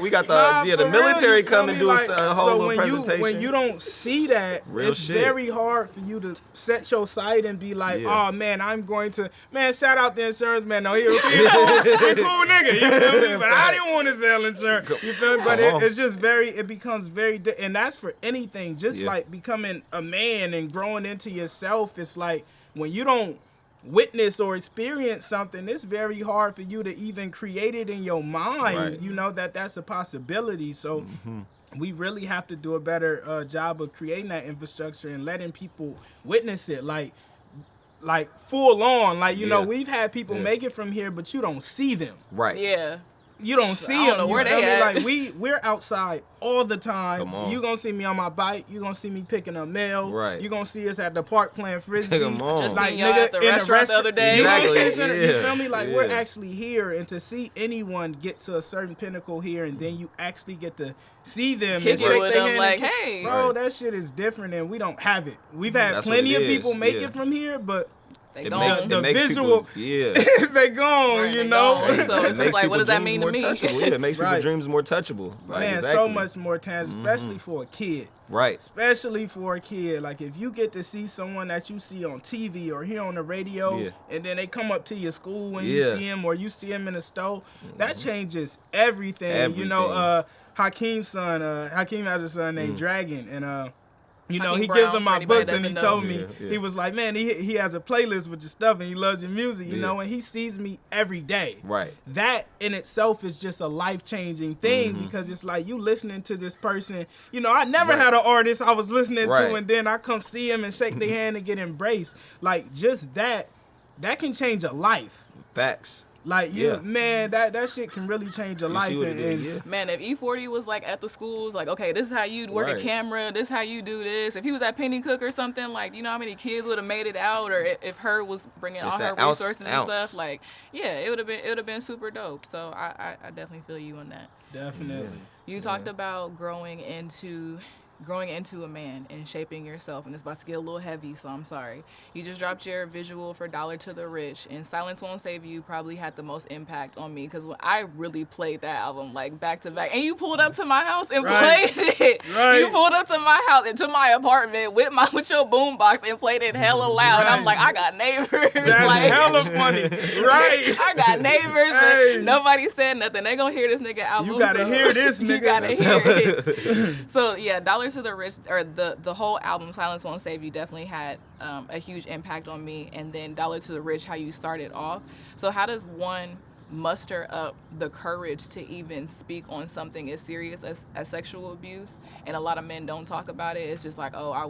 We got the for military real, you come feel and me? do Like, a whole little presentation. When you don't see that, Real it's shit. very hard for you to set your sight and be like, Yeah. oh man, I'm going to, man, shout out the insurance man. No, he cool nigga, you feel me? But I didn't want to sell insurance, you feel me? But it's just it becomes very, and that's for anything, just like becoming a man and growing into yourself. It's like when you don't witness or experience something, it's very hard for you to even create it in your mind, you know, that's a possibility. So we really have to do a better job of creating that infrastructure and letting people witness it, like full on. Like, you know, we've had people make it from here, but you don't see them. Right. Yeah. You don't see I don't know them. where You feel they me? at. Like we're outside all the time. Come on. You gonna see me on my bike. You gonna see me picking up mail. Right. You gonna see us at the park playing frisbee. Come on. Just Like, seen y'all nigga, at the in a restaurant the other day. You know what I'm Exactly, saying? yeah. You feel me? Like we're Yeah. actually here, and to see anyone get to a certain pinnacle here, and then you actually get to see them Kick and it shake with their them hand. like, and hey. bro, Right. that shit is different, and we don't have it. We've had That's what plenty it of people is, make yeah. it from here, but They It gone. makes The people, visual- they gone, Right, you they know. gone. So it's It just makes like, what does people's that dreams mean to more me? touchable. Yeah, it makes people's Right. dreams more touchable. Like, Man, exactly. so much more tangible, especially for a kid. Right. Especially for a kid. Like, if you get to see someone that you see on TV or hear on the radio, and then they come up to your school and you see him, or you see him in the store, that changes everything. You know, Hakeem's son, Hakeem has a son named Dragon, and you know, Hakeem he Brown, gives him for my anybody books, and he doesn't know. told me, Yeah. he was like, man, he has a playlist with your stuff, and he loves your music, you know, and he sees me every day. Right. That in itself is just a life-changing thing, because it's like you listening to this person. You know, I never had an artist I was listening to, and then I come see him and shake their hand and get embraced. Like, just that can change a life. Facts. Like, man, that shit can really change a life. See what it is, Man, if E40 was like at the schools, like, okay, this is how you work a camera, this is how you do this. If he was at Penny Cook or something, like, you know how many kids would have made it out, or if her was bringing all her resources and stuff, like, yeah, it would have been super dope. So I definitely feel you on that. Definitely. You talked about growing into a man and shaping yourself, and it's about to get a little heavy, so I'm sorry. You just dropped your visual for Dollar to the Rich, and Silence Won't Save You probably had the most impact on me, because when I really played that album like back to back, and you pulled up to my house and played it. You pulled up to my house and to my apartment with your boombox and played it hella loud. And I'm like, I got neighbors. That's like, hella funny. Right. I got neighbors, but nobody said nothing. They gonna hear this nigga album. You gotta hear this, nigga. You gotta hear it. So yeah, Dollar to the Rich, or the whole album Silence Won't Save You, definitely had a huge impact on me. And then Dollar to the Rich, how you started off. So how does one muster up the courage to even speak on something as serious as sexual abuse? And a lot of men don't talk about it. It's just like, oh, I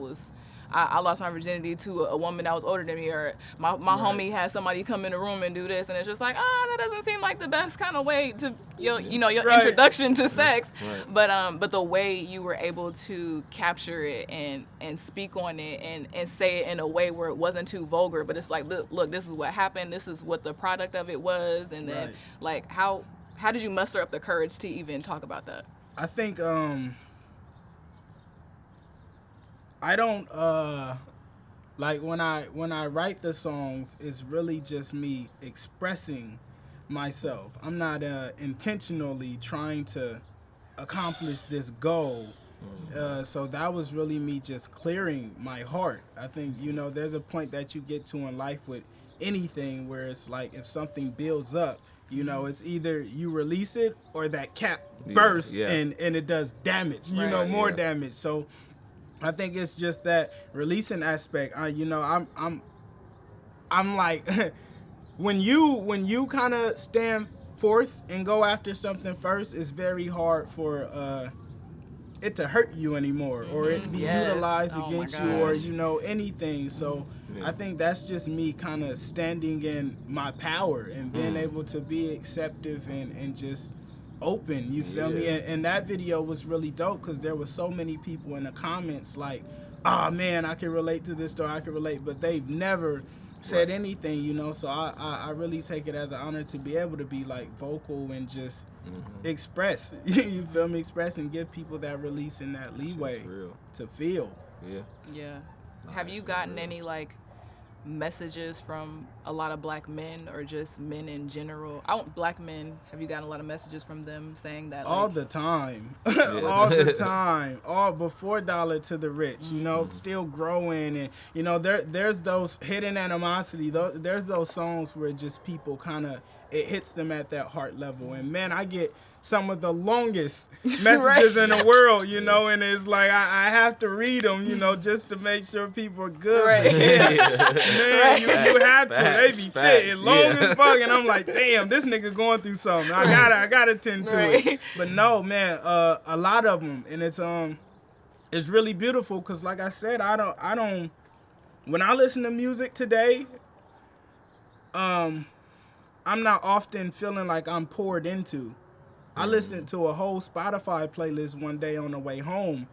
lost my virginity to a woman that was older than me, or my homie had somebody come in the room and do this, and it's just like, that doesn't seem like the best kind of way to your introduction to sex. But the way you were able to capture it and speak on it and say it in a way where it wasn't too vulgar, but it's like, look, this is what happened, this is what the product of it was, and then like how did you muster up the courage to even talk about that? I think I don't like when I write the songs, it's really just me expressing myself. I'm not intentionally trying to accomplish this goal. So that was really me just clearing my heart. I think, you know, there's a point that you get to in life with anything where it's like, if something builds up, you know, it's either you release it or that cap bursts and it does damage, more damage. So I think it's just that releasing aspect. You know, I'm like, when you kind of stand forth and go after something first, it's very hard for it to hurt you anymore, or it be utilized against you, or anything. So I think that's just me kind of standing in my power and being able to be acceptive and just open, you feel me? And that video was really dope because there was so many people in the comments like, oh man, I can relate to this story, I can relate, but they've never said anything, so I really take it as an honor to be able to be like vocal and just express, you feel me, express and give people that release and that leeway to feel. Yeah. Have you gotten any like messages from a lot of black men or just men in general? Black men, have you gotten a lot of messages from them saying that? All the time. All the time. All before Dollar to the Rich, still growing. And, there's those hidden animosity. There's those songs where just people kind of, it hits them at that heart level. And, man, I get some of the longest messages in the world, and it's like I have to read them, just to make sure people are good. Right. Man, you have to. They be fit long as fuck, and I'm like, damn, this nigga going through something. I gotta tend to it. But no, man, a lot of them, and it's really beautiful because, like I said, I don't. When I listen to music today, I'm not often feeling like I'm poured into. I listened to a whole Spotify playlist one day on the way home,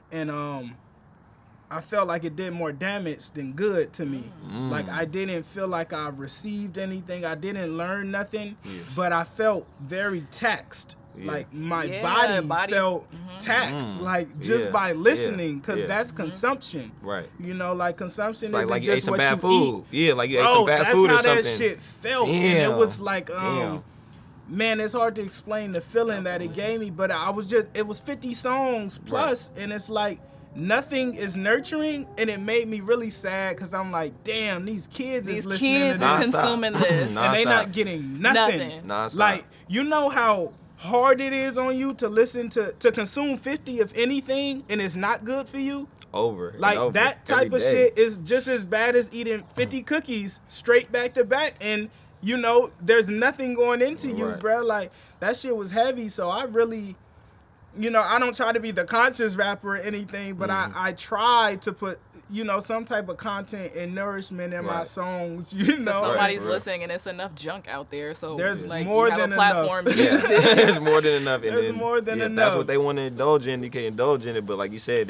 and I felt like it did more damage than good to me. Like I didn't feel like I received anything. I didn't learn nothing, but I felt very taxed. Like my body felt taxed, like just by listening, because that's consumption. Right. Like consumption is like just you ate some what bad you food. eat. Like you ate some fast food or something. That's how that shit felt. And it was like, man, it's hard to explain the feeling that it gave me, but it was 50 songs plus, and it's like nothing is nurturing, and it made me really sad because I'm like, damn, these kids is listening to this. Consuming this. And they not getting nothing. Like, you know how hard it is on you to listen to consume 50 of anything, and it's not good for you? Like, that type of shit is just as bad as eating 50 cookies straight back to back, and there's nothing going into you, bro. Like, that shit was heavy. So I really, I don't try to be the conscious rapper or anything, but I try to put, some type of content and nourishment in my songs, Somebody's listening, and it's enough junk out there. So there's like, more you have than a platform enough. to use it. There's more than enough. There's more than enough. That's what they want to indulge in. You can indulge in it, but like you said,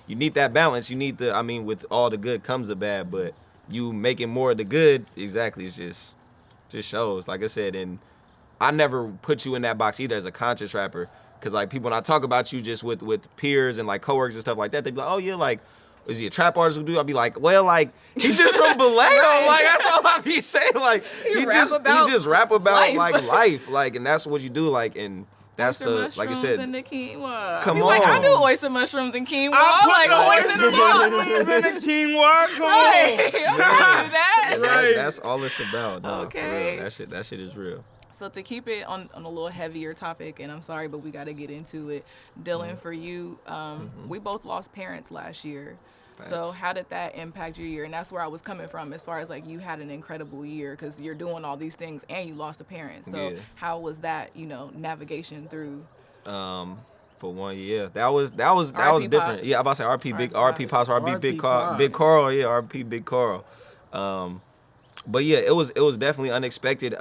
you need that balance. You need with all the good comes the bad, but you making more of the good, exactly, it's just shows, like I said. And I never put you in that box either as a conscious rapper, because like people, when I talk about you just with peers and like coworkers and stuff like that, they be like, oh yeah, like, is he a trap artist who do? I'll be like, well, like, he just from Vallejo. Like, that's all I be saying. Like, he just rap about like life, like, and that's what you do, like, and that's oyster like I said. And the quinoa. Come He's on. like, I do oyster mushrooms and quinoa. I like put the oyster mushrooms in the quinoa. Come on. I do that. Right. That's all it's about. No, Okay. For real. That shit is real. So to keep it on a little heavier topic, and I'm sorry, but we got to get into it. Dylan, for you, we both lost parents last year. Facts. So how did that impact your year? And that's where I was coming from, as far as like you had an incredible year because you're doing all these things and you lost a parent. So how was that, navigation through? For 1 year, that was different. Pops. Yeah, I'm about to say RP Pops, Big Carl, yeah, RP Big Carl. But yeah, it was definitely unexpected.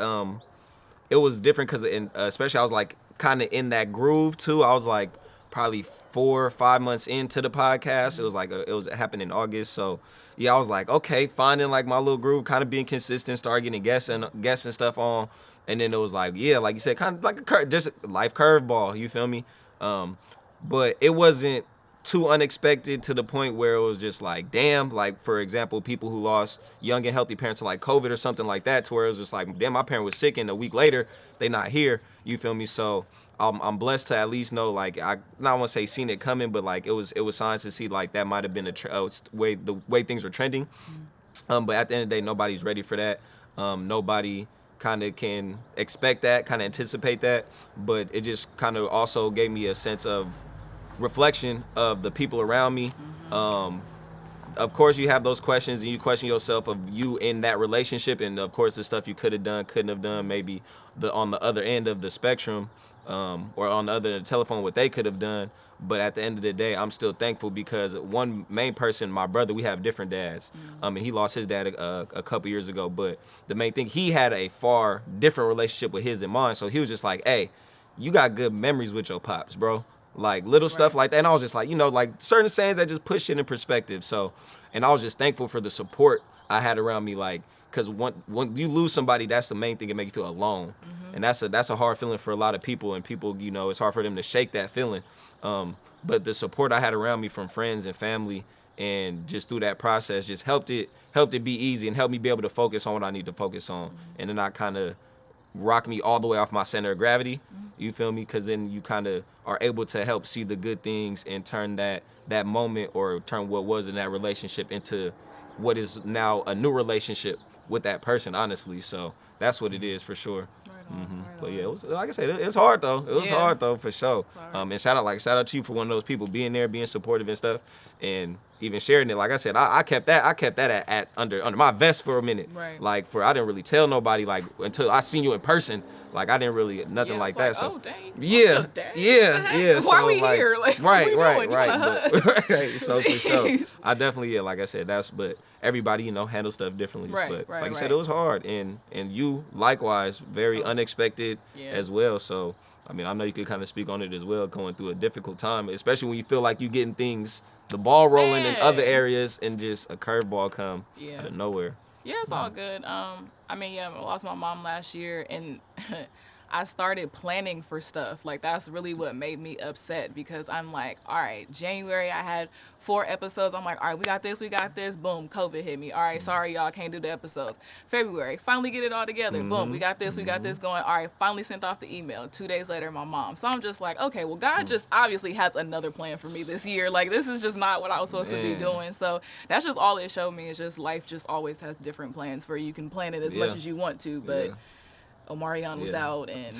It was different because especially I was like kind of in that groove too. I was like probably 4 or 5 months into the podcast. It was like it happened in August, so yeah, I was like, okay, finding like my little groove, kind of being consistent, start getting guests and stuff on, and then it was like, yeah, like you said, kind of like just life curveball. You feel me? But it wasn't too unexpected to the point where it was just like, damn, like for example, people who lost young and healthy parents to like COVID or something like that, to where it was just like, damn, my parent was sick and a week later they not here. You feel me? So I'm blessed to at least know, like, I not want to say seen it coming, but like it was signs to see like that might have been the way things were trending. But at the end of the day, nobody's ready for that. Nobody kind of can expect that, kind of anticipate that. But it just kind of also gave me a sense of reflection of the people around me, of course you have those questions and you question yourself of you in that relationship, and of course the stuff you could have done, couldn't have done, maybe on the other end of the spectrum, or on the other end of the telephone, what they could have done. But at the end of the day, I'm still thankful because one main person, my brother, we have different dads. And he lost his dad a couple years ago. But the main thing, he had a far different relationship with his than mine. So he was just like, hey, you got good memories with your pops, bro. Like little stuff like that. And I was just like, like certain sayings that just push it in perspective. So, and I was just thankful for the support I had around me. Like, because when you lose somebody, that's the main thing that makes you feel alone. And that's a hard feeling for a lot of people. And people, it's hard for them to shake that feeling. But the support I had around me from friends and family and just through that process just helped it be easy and helped me be able to focus on what I need to focus on. And then I kind of rock me all the way off my center of gravity. You feel me? Because then you kind of are able to help see the good things and turn that moment or turn what was in that relationship into what is now a new relationship with that person, honestly. So that's what it is for sure. But yeah, it was, like I said, it's hard though. It was hard though for sure. And shout out to you for one of those people being there, being supportive and stuff, and even sharing it. Like I said, I kept that at under my vest for a minute. Right. Like I didn't really tell nobody like until I seen you in person. Like I didn't really nothing like that. So oh dang. yeah. Why So, are we like, here? Like, right. But, right. So for sure, I definitely like I said but everybody handle stuff differently. But like I said, it was hard, and you likewise very unexpected as well. So I mean, I know you could kind of speak on it as well, going through a difficult time, especially when you feel like you're getting the ball rolling in other areas, and just a curveball come out of nowhere. Yeah, it's all good. I mean, I lost my mom last year, and I started planning for stuff. Like, that's really what made me upset, because I'm like, all right, January, I had 4 episodes. I'm like, all right, we got this. Boom, COVID hit me. All right, sorry, y'all, can't do the episodes. February, finally get it all together. Boom, we got this going. All right, finally sent off the email. 2 days later, my mom. So I'm just like, okay, well, God just obviously has another plan for me this year. Like, this is just not what I was supposed to be doing. So that's just all it showed me. It's just life just always has different plans for you. You can plan it as much as you want to, but Omarion was out and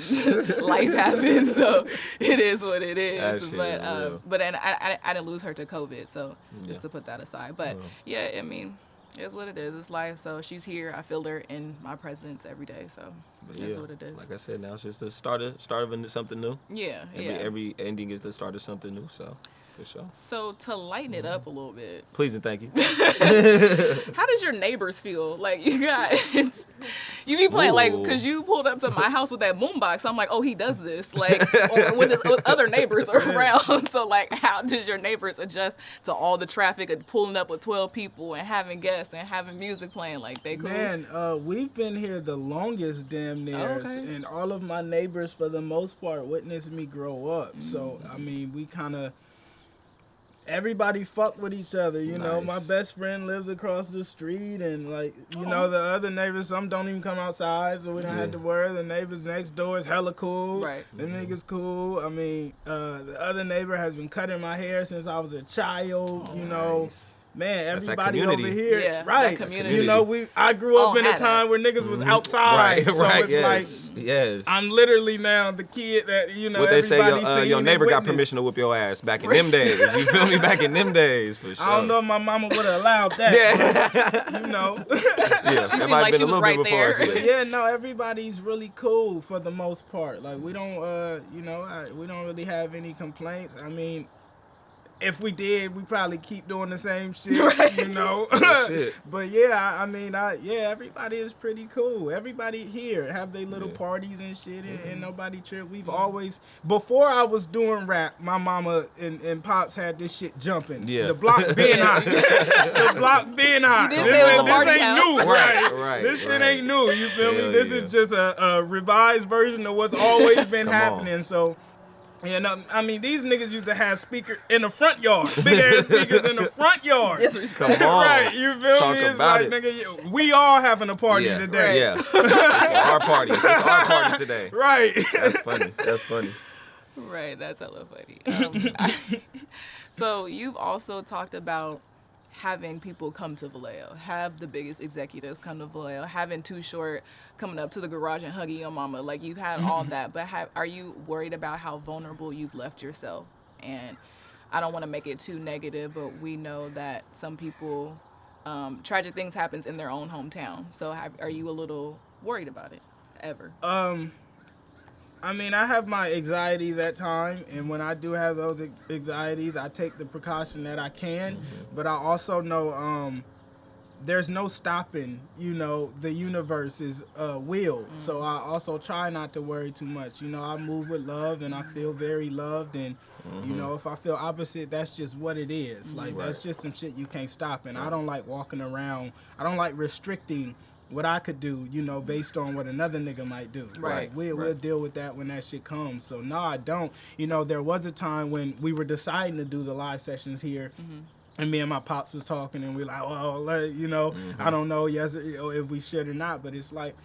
life happens, so it is what it is. But and I didn't lose her to COVID, so just to put that aside. But I mean, it's what it is. It's life. So she's here. I feel her in my presence every day. So that's what it is. Like I said, now it's just the start of something new. Every ending is the start of something new. So. For sure. So to lighten it up a little bit. Please and thank you. How does your neighbors feel? Like, you be playing, like, because you pulled up to my house with that boombox. I'm like, oh, he does this. Like, or with other neighbors around. So, like, how does your neighbors adjust to all the traffic of pulling up with 12 people and having guests and having music playing? Like, they cool? Man, we've been here the longest damn near. And all of my neighbors, for the most part, witnessed me grow up. So, I mean, we kind of... Everybody fuck with each other, you know. My best friend lives across the street, and like, you know, the other neighbors, some don't even come outside, so we don't have to worry. The neighbors next door is hella cool. Them niggas cool. I mean, the other neighbor has been cutting my hair since I was a child, you know. Man, everybody over here, right? You know, I grew up in a time where niggas was outside, so it's like, I'm literally now the kid that what they say, your neighbor got permission to whoop your ass back in them days. You feel me? Back in them days, for sure. I don't know if my mama would have allowed that. But, you know, she seemed like she was right there. But no, everybody's really cool for the most part. Like, we don't, we don't really have any complaints. I mean, if we did, we probably keep doing the same shit, you know. But I mean, everybody is pretty cool. Everybody here have their little parties and shit, and nobody trip. We've always, before I was doing rap, my mama and pops had this shit jumping. The block being hot. The block being hot. This ain't new, right? This shit ain't new. You feel me? This is just a revised version of what's always been happening. So. And I mean, these niggas used to have speakers in the front yard, big ass speakers in the front yard. Come on, right? You feel me? It's like, nigga, we all having a party today. It's our party. It's our party today. Right. That's funny. Right. That's hella funny. So you've also talked about having people come to Vallejo, have the biggest executives come to Vallejo, having Too Short coming up to the garage and hugging your mama. Like, you've had all that, but are you worried about how vulnerable you've left yourself? And I don't want to make it too negative, but we know that some people, tragic things happens in their own hometown. So are you a little worried about it ever? I mean, I have my anxieties at times, and when I do have those anxieties, I take the precaution that I can, but I also know there's no stopping, the universe is will. So I also try not to worry too much. I move with love, and I feel very loved, and if I feel opposite, that's just what it is. Like, that's just some shit you can't stop, and I don't like walking around, I don't like restricting what I could do, based on what another nigga might do. Right. Like, we'll deal with that when that shit comes. So no, I don't. There was a time when we were deciding to do the live sessions here, and me and my pops was talking, and we like, well, I don't know, if we should or not, but it's like,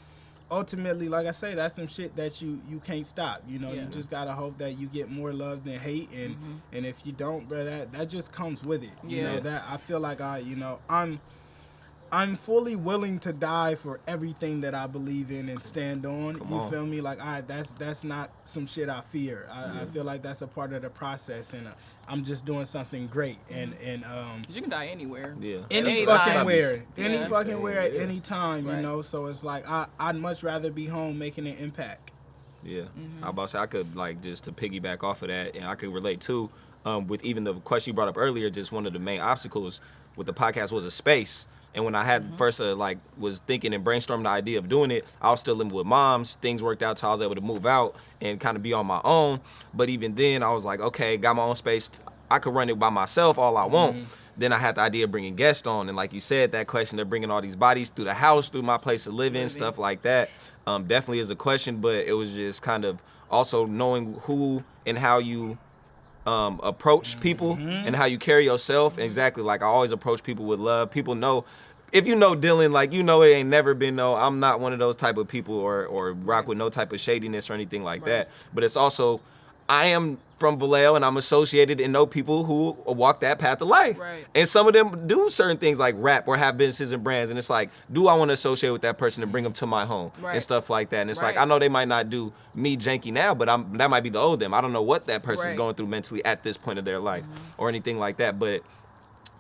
ultimately, like I say, that's some shit that you can't stop. You just gotta hope that you get more love than hate, and if you don't, bro, that just comes with it. That I feel like I'm fully willing to die for everything that I believe in and stand on. You feel me? Like, that's not some shit I fear. I feel like that's a part of the process, and I'm just doing something great. And you can die anywhere. Yeah. Any fucking where, at any time. So it's like I'd much rather be home making an impact. Yeah. I about to say, I could, like, just to piggyback off of that, and I could relate too, with even the question you brought up earlier. Just one of the main obstacles with the podcast was a space. And when I had first was thinking and brainstorming the idea of doing it, I was still living with moms. Things worked out till I was able to move out and kind of be on my own. But even then, I was like, okay, got my own space. I could run it by myself all I want. Then I had the idea of bringing guests on. And like you said, that question of bringing all these bodies through the house, through my place of living, stuff like that, definitely is a question. But it was just kind of also knowing who and how you approach people and how you carry yourself. Exactly. Like, I always approach people with love. People know, if you know Dylan, like, it ain't never been I'm not one of those type of people or rock with no type of shadiness or anything like that. But it's also, I am from Vallejo, and I'm associated and know people who walk that path of life. Right. And some of them do certain things like rap or have businesses and brands. And it's like, do I want to associate with that person and bring them to my home and stuff like that? And it's like, I know they might not do me janky now, but that might be the old them. I don't know what that person's going through mentally at this point of their life or anything like that. But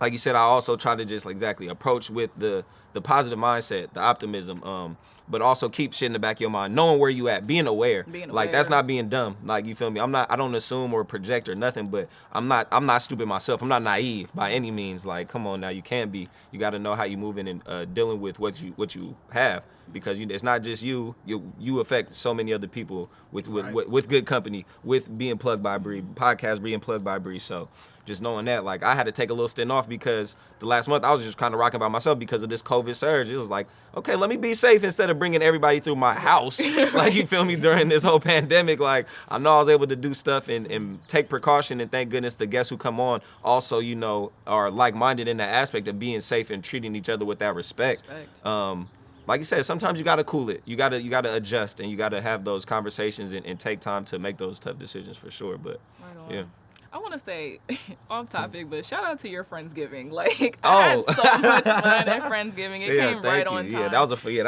like you said, I also try to just approach with the positive mindset, the optimism, but also keep shit in the back of your mind, knowing where you at, being aware. Like, that's not being dumb. Like, you feel me? I don't assume or project or nothing, but I'm not stupid myself. I'm not naive by any means. Like, come on now, you can't be. You got to know how you moving and dealing with what you have, because it's not just you affect so many other people with good company, with being plugged by Bri, PodcastBri and plugged by Bri. So just knowing that, like, I had to take a little stint off because the last month I was just kind of rocking by myself because of this COVID surge. It was like, okay, let me be safe instead of bringing everybody through my house. Like, you feel me, during this whole pandemic. Like, I know I was able to do stuff and take precaution, and thank goodness the guests who come on also, are like-minded in that aspect of being safe and treating each other with that respect. Like you said, sometimes you gotta cool it. You gotta adjust, and you gotta have those conversations and take time to make those tough decisions for sure. But yeah. I want to say, off topic, but shout out to your Friendsgiving. Like, I had so much fun at Friendsgiving. It came right on time. Yeah, that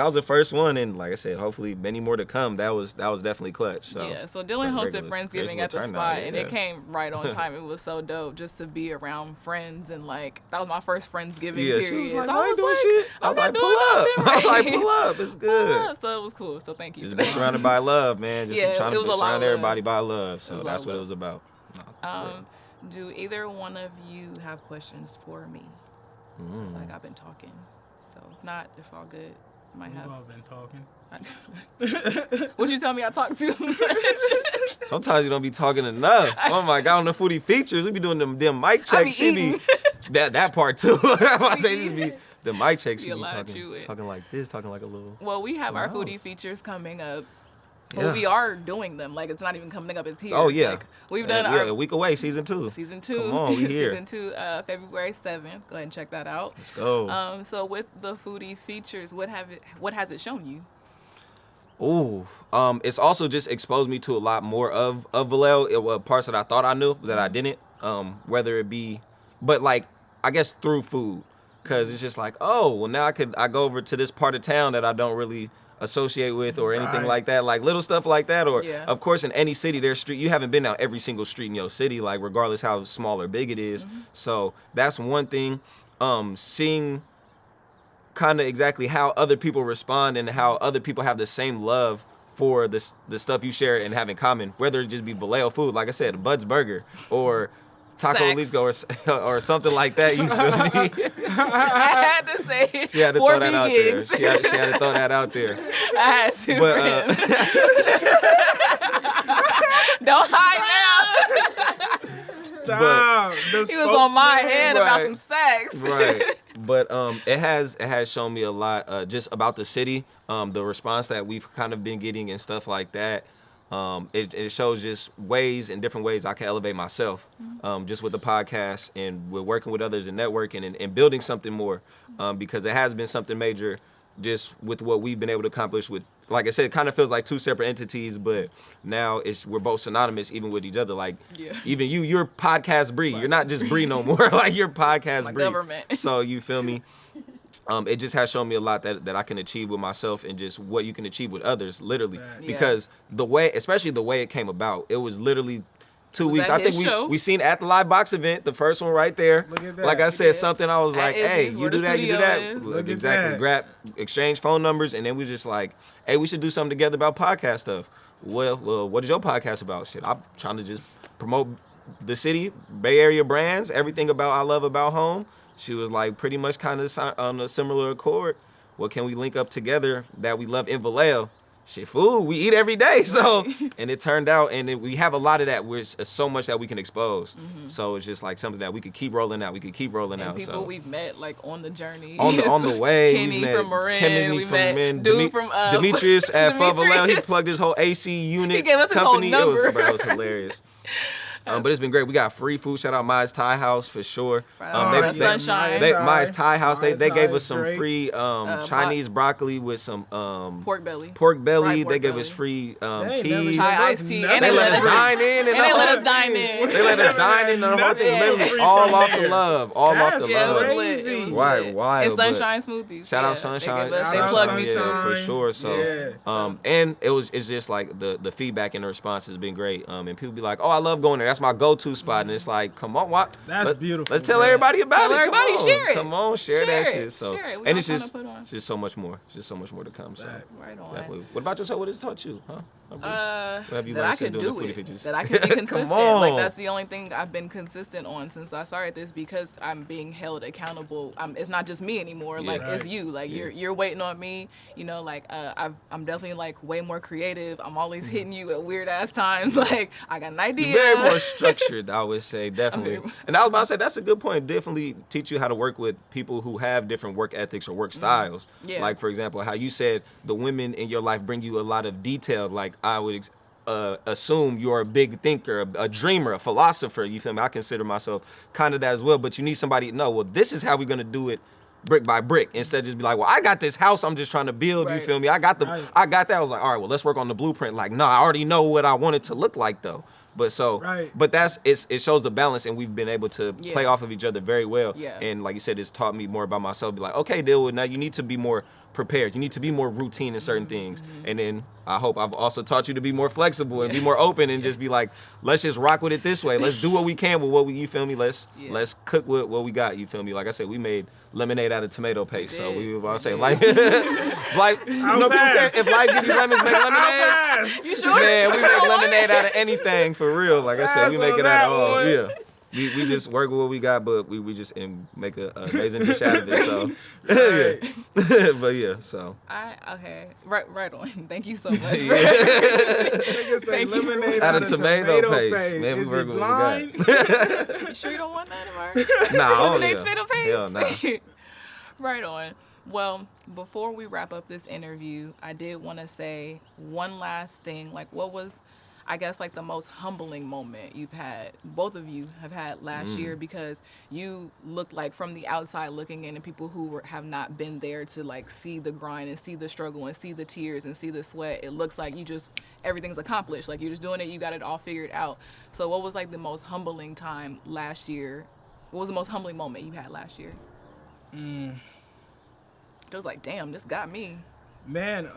was the first one, and like I said, hopefully many more to come. That was definitely clutch. So so Dylan hosted Friendsgiving at the spot, and it came right on time. It was so dope just to be around friends, and like, that was my first Friendsgiving period. She was like, so I was doing shit. I was like, pull up. I was like, pull up. It's good. So it was cool. So thank you. Just be surrounded by love, man. Just trying to surround everybody by love. So that's what it was about. Do either one of you have questions for me? I feel like I've been talking. So if not, it's all good. We've all been talking. What you tell me I talk too much? Sometimes you don't be talking enough. Oh my God, on the foodie features, we be doing them mic checks. She be that part too. I say just be the mic checks. She be talking like this, talking like a little. Well, we have our foodie features coming up. Well, we are doing them. Like, it's not even coming up. It's here. Oh, yeah. Like, we've done a week away, season 2. Season 2. Come on, we here. Season 2, February 7th. Go ahead and check that out. Let's go. So with the foodie features, what has it shown you? Ooh, it's also just exposed me to a lot more of Valeo. It was parts that I thought I knew that I didn't. Whether it be, but like, I guess through food, because it's just like, oh, well, now I go over to this part of town that I don't really associate with or anything like that, like little stuff like that. Or of course in any city there's street, you haven't been down every single street in your city, like regardless how small or big it is. So that's one thing. Seeing kind of exactly how other people respond and how other people have the same love for the stuff you share and have in common, whether it just be Vallejo food, like I said, Bud's Burger, or Taco Lisco or something like that. You feel me? I had to say, she had to throw that out there. She had to throw that out there. I had to. But, don't hide now. Stop. He was on my head about some sex. Right. But it has shown me a lot just about the city, the response that we've kind of been getting and stuff like that. It shows just different ways I can elevate myself, just with the podcast and with working with others and networking and building something more, because it has been something major just with what we've been able to accomplish with, like I said, it kind of feels like two separate entities, but now we're both synonymous even with each other. Like even you're PodcastBri. Right. You're not just Bri no more. Like you're PodcastBri. Government. So you feel me? It just has shown me a lot that I can achieve with myself and just what you can achieve with others, literally. Right. Because especially the way it came about, it was literally 2 weeks. I think we seen at the live box event, the first one right there. Look at that. Like I said, something I was like, hey, you do that, you do that. Look Exactly. Exchange phone numbers, and then we just like, hey, we should do something together about podcast stuff. Well, what is your podcast about? Shit, I'm trying to just promote the city, Bay Area brands, everything about I love about home. She was like pretty much kind of on a similar accord. What can we link up together that we love in Vallejo? Shit, food, we eat every day. So, and it turned out, and we have a lot of that. There's so much that we can expose. So it's just like something that we could keep rolling out. And people we've met like on the journey. On the way. Kenny from Marin. We met dude from Demetrius at Valeo. He plugged his whole AC unit. He gave us company. His whole number. It was hilarious. But it's been great. We got free food. Shout out Maya's Thai House for sure. Sunshine. Maya's Thai House. They gave us some free Chinese broccoli with some pork belly. They gave us free teas. Thai iced tea. And they let us dine in. And they let us dine in. They let us dine in the whole thing. Literally all off the love. All off the love. Crazy. It was Wild. And Sunshine smoothies. Shout out Sunshine. They plugged me too. For sure. So and it's just like the feedback and the response has been great. And people be like, oh, I love going there. That's my go-to spot. And it's like, come on, That's beautiful. Let's tell everybody about it. Everybody share it. Come on, share that shit. So and it's just so much more. Just so much more to come. So right on. Definitely. What about yourself? What has it taught you? Huh? What have you that learned I since can doing do the it. Foodie Fictions? That I can be consistent. Come on. Like that's the only thing I've been consistent on since I started this, because I'm being held accountable. It's not just me anymore. Like it's you. Like you're waiting on me. You know, like I'm definitely like way more creative. I'm always hitting you at weird ass times. Like I got an idea. Very more structured, I would say, definitely. And I was about to say that's a good point. Definitely teach you how to work with people who have different work ethics or work styles. Yeah. Like for example, how you said the women in your life bring you a lot of detail. Like I would assume you're a big thinker, a dreamer, a philosopher. You feel me? I consider myself kind of that as well. But you need somebody to know, well, this is how we're gonna do it, brick by brick, instead of just be like, well, I got this house I'm just trying to build. You feel me? I got that. I was like, all right, well, let's work on the blueprint. Like, no, I already know what I want it to look like though. But but it shows the balance, and we've been able to play off of each other very well. Yeah. And like you said, it's taught me more about myself. Be like, okay, Dilwood, now you need to be more prepared. You need to be more routine in certain things. And then I hope I've also taught you to be more flexible and be more open and just be like, let's just rock with it this way. Let's do what we can with what we, you feel me? Let's cook with what we got, you feel me? Like I said, we made lemonade out of tomato paste. So we were about to say, like, you know, people say, if life gives you lemons, make lemonades. You sure? Man, we make lemonade out of anything, for real. Like I said, we make it out of all. Yeah. We just work with what we got, but we just make an amazing dish out of it. So, but yeah, so. Right on. Thank you so much. Thank you. Out of tomato paste. Man, we work with what we got. You sure you don't want that, Nah, lemonade tomato paste? Hell no. Right on. Well, before we wrap up this interview, I did want to say one last thing. Like, what was, I guess, like the most humbling moment you've had, both of you have had last year, because you look like from the outside looking in, and people who have not been there to like see the grind and see the struggle and see the tears and see the sweat, it looks like everything's accomplished. Like you're just doing it, you got it all figured out. So what was like the most humbling time last year? What was the most humbling moment you had last year? It was like, damn, this got me. Man,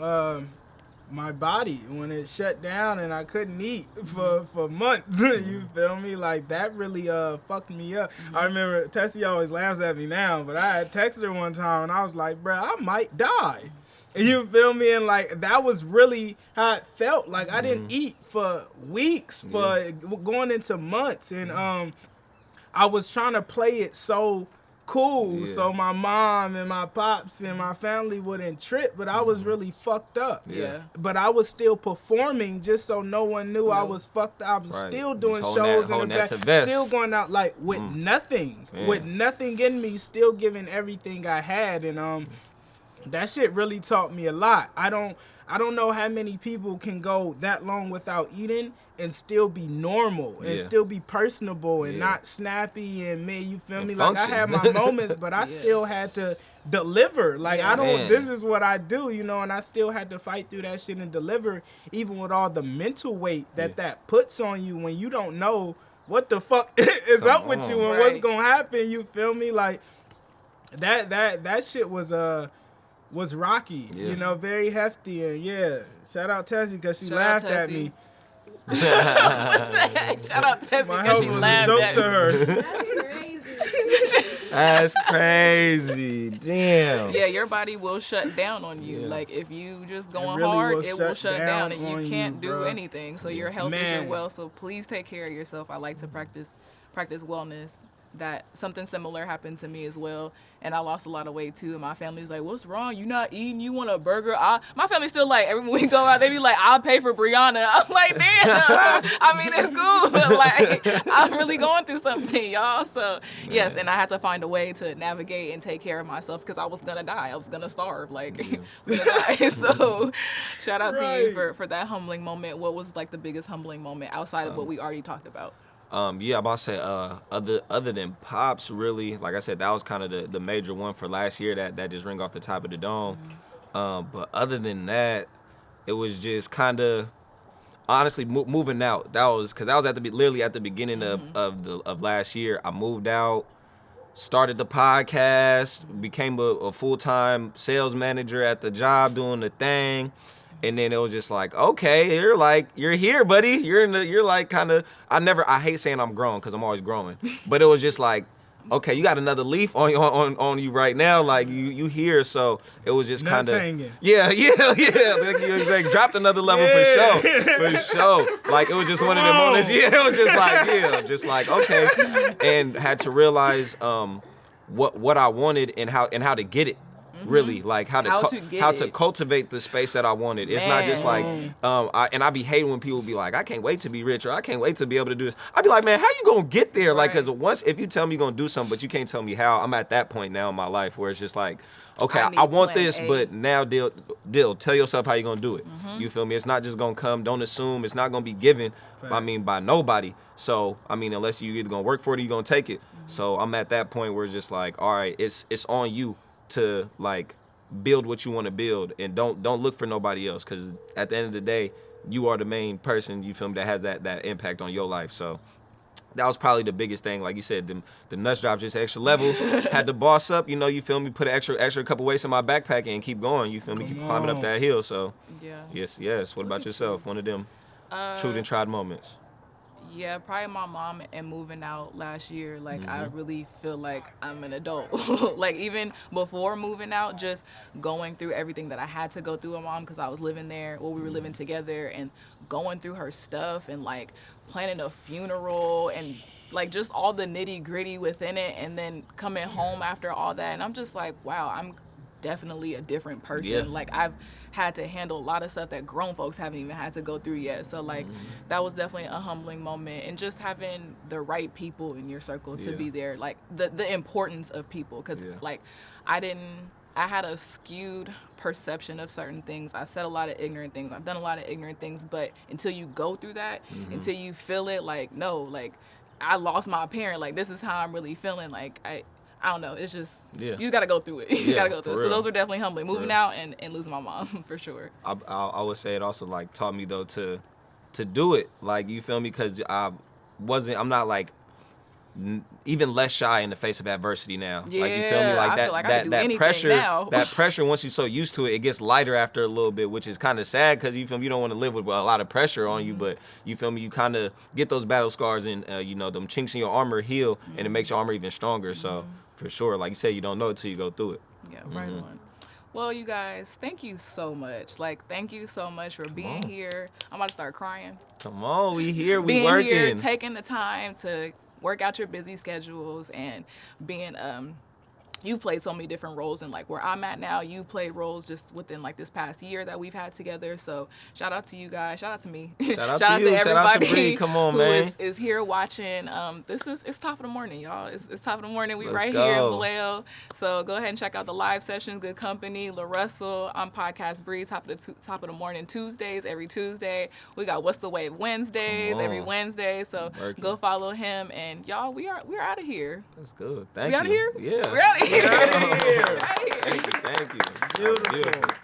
my body, when it shut down and I couldn't eat for months, you feel me? Like, that really fucked me up. I remember, Tessie always laughs at me now, but I had texted her one time and I was like, bro, I might die. You feel me? And like, that was really how it felt. Like, I didn't eat for weeks, for going into months. And I was trying to play it so cool, so my mom and my pops and my family wouldn't trip, but I was really fucked up. But I was still performing just so no one knew I was fucked up. I was still doing shows in the back, still going out like with nothing, with nothing in me, still giving everything I had. And that shit really taught me a lot. I don't know how many people can go that long without eating and still be normal and still be personable and not snappy and you feel me? Like, I had my moments, but I still had to deliver. Like, this is what I do, you know, and I still had to fight through that shit and deliver, even with all the mental weight that puts on you when you don't know what the fuck is up with you and what's gonna happen, you feel me? Like, that shit was rocky, you know, very hefty. And shout out Tessie because she laughed at me. Shout out Tessie because she laughed at me. Her. That's crazy. Damn. Yeah, your body will shut down on you. Like, if you just going really hard, it will shut down and you can't do bro. anything. So your health is your wealth. So please take care of yourself. I like to practice wellness. That something similar happened to me as well, and I lost a lot of weight too. And my family's like, "What's wrong? You not eating? You want a burger?" My family's still like, every when we go out, they be like, "I'll pay for Brianna." I'm like, "Damn!" I mean, it's cool, but like, I'm really going through something, y'all. So yes, and I had to find a way to navigate and take care of myself because I was gonna die. I was gonna starve. Like, we're gonna die. So shout out to you for that humbling moment. What was like the biggest humbling moment outside of what we already talked about? I'm about to say, other than Pops, really, like I said, that was kind of the major one for last year that just ring off the top of the dome. But other than that, it was just kind of, honestly, moving out. That was, because that was literally at the beginning of last year. I moved out, started the podcast, became a full-time sales manager at the job doing the thing. And then it was just like, okay, you're here, buddy. You're like kind of, I hate saying I'm grown because I'm always growing. But it was just like, okay, you got another leaf on you right now. Like, you here. So it was just kind of, yeah. Like, you exactly dropped another level for sure. Like, it was just one of them moments. Yeah, it was just like, okay. And had to realize what I wanted and how to get it. Really, like how to cultivate the space that I wanted. It's not just like I be hating when people be like, I can't wait to be rich or I can't wait to be able to do this. I be like, man, how you gonna get there? Like, because if you tell me you're gonna do something but you can't tell me how, I'm at that point now in my life where it's just like, okay, I want this, but now deal, tell yourself how you're gonna do it. You feel me? It's not just gonna come. Don't assume. It's not gonna be given. I mean, by nobody. So I mean, unless you either gonna work for it or you gonna take it. So I'm at that point where it's just like, all right, it's on you to like build what you want to build, and don't look for nobody else, because at the end of the day, you are the main person, you feel me, that has that impact on your life. So that was probably the biggest thing. Like you said, the nuts dropped just extra level. Had to boss up, you know, you feel me, put an extra couple weights in my backpack and keep going, you feel me, keep climbing up that hill. So yes. What about yourself? One of them true and tried moments. Yeah, probably my mom and moving out last year. Like, I really feel like I'm an adult. Like, even before moving out, just going through everything that I had to go through with mom because I was living there, we were living together, and going through her stuff and, like, planning a funeral and, like, just all the nitty-gritty within it, and then coming home after all that. And I'm just like, wow, I'm definitely a different person. Yeah. Like, I've had to handle a lot of stuff that grown folks haven't even had to go through yet. So like that was definitely a humbling moment, and just having the right people in your circle to be there, like the importance of people, because like I had a skewed perception of certain things. I've said a lot of ignorant things. I've done a lot of ignorant things, but until you go through that, until you feel it, like, no, like I lost my parent, like this is how I'm really feeling. Like I don't know. It's just, you just got to go through it. You got to go through it. So those were definitely humbling. Moving out and losing my mom, for sure. I would say it also, like, taught me, though, to do it. Like, you feel me? Because I'm not, like, even less shy in the face of adversity now. Yeah, like, you feel me? Like I that feel like I can do that anything pressure now. that pressure, once you're so used to it, it gets lighter after a little bit, which is kind of sad because you feel me, you don't want to live with a lot of pressure on you, but you feel me, you kind of get those battle scars and you know, them chinks in your armor heal, and it makes your armor even stronger. So for sure, like you said, you don't know it till you go through it. Yeah, right on. Well, you guys, thank you so much. Like, thank you so much for being here. I'm about to start crying. Come on, we here, we Being working. here, taking the time to work out your busy schedules and being you've played so many different roles in like where I'm at now. You played roles just within like this past year that we've had together. So shout out to you guys. Shout out to me. Shout out to you. To Shout out to everybody Bree. Come on, who man. is here watching. It's top of the morning, y'all. It's top of the morning. We Let's right go. here in Vallejo. So go ahead and check out the live sessions. Good company. Larussell. I'm PodcastBri. Top of the morning Tuesdays. Every Tuesday. We got What's the Wave Wednesdays. Every Wednesday. So go follow him. And y'all, we're out of here. That's good. Thank We you. out of here? Yeah. We're out of here. We're outta here. Thank you. Beautiful.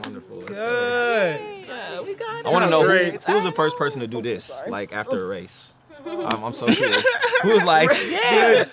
Wonderful. Let's go. Good. Yeah, we got it. I want to know Great. who was the first person to do this, like after a race. I'm so curious. Who was like, yeah.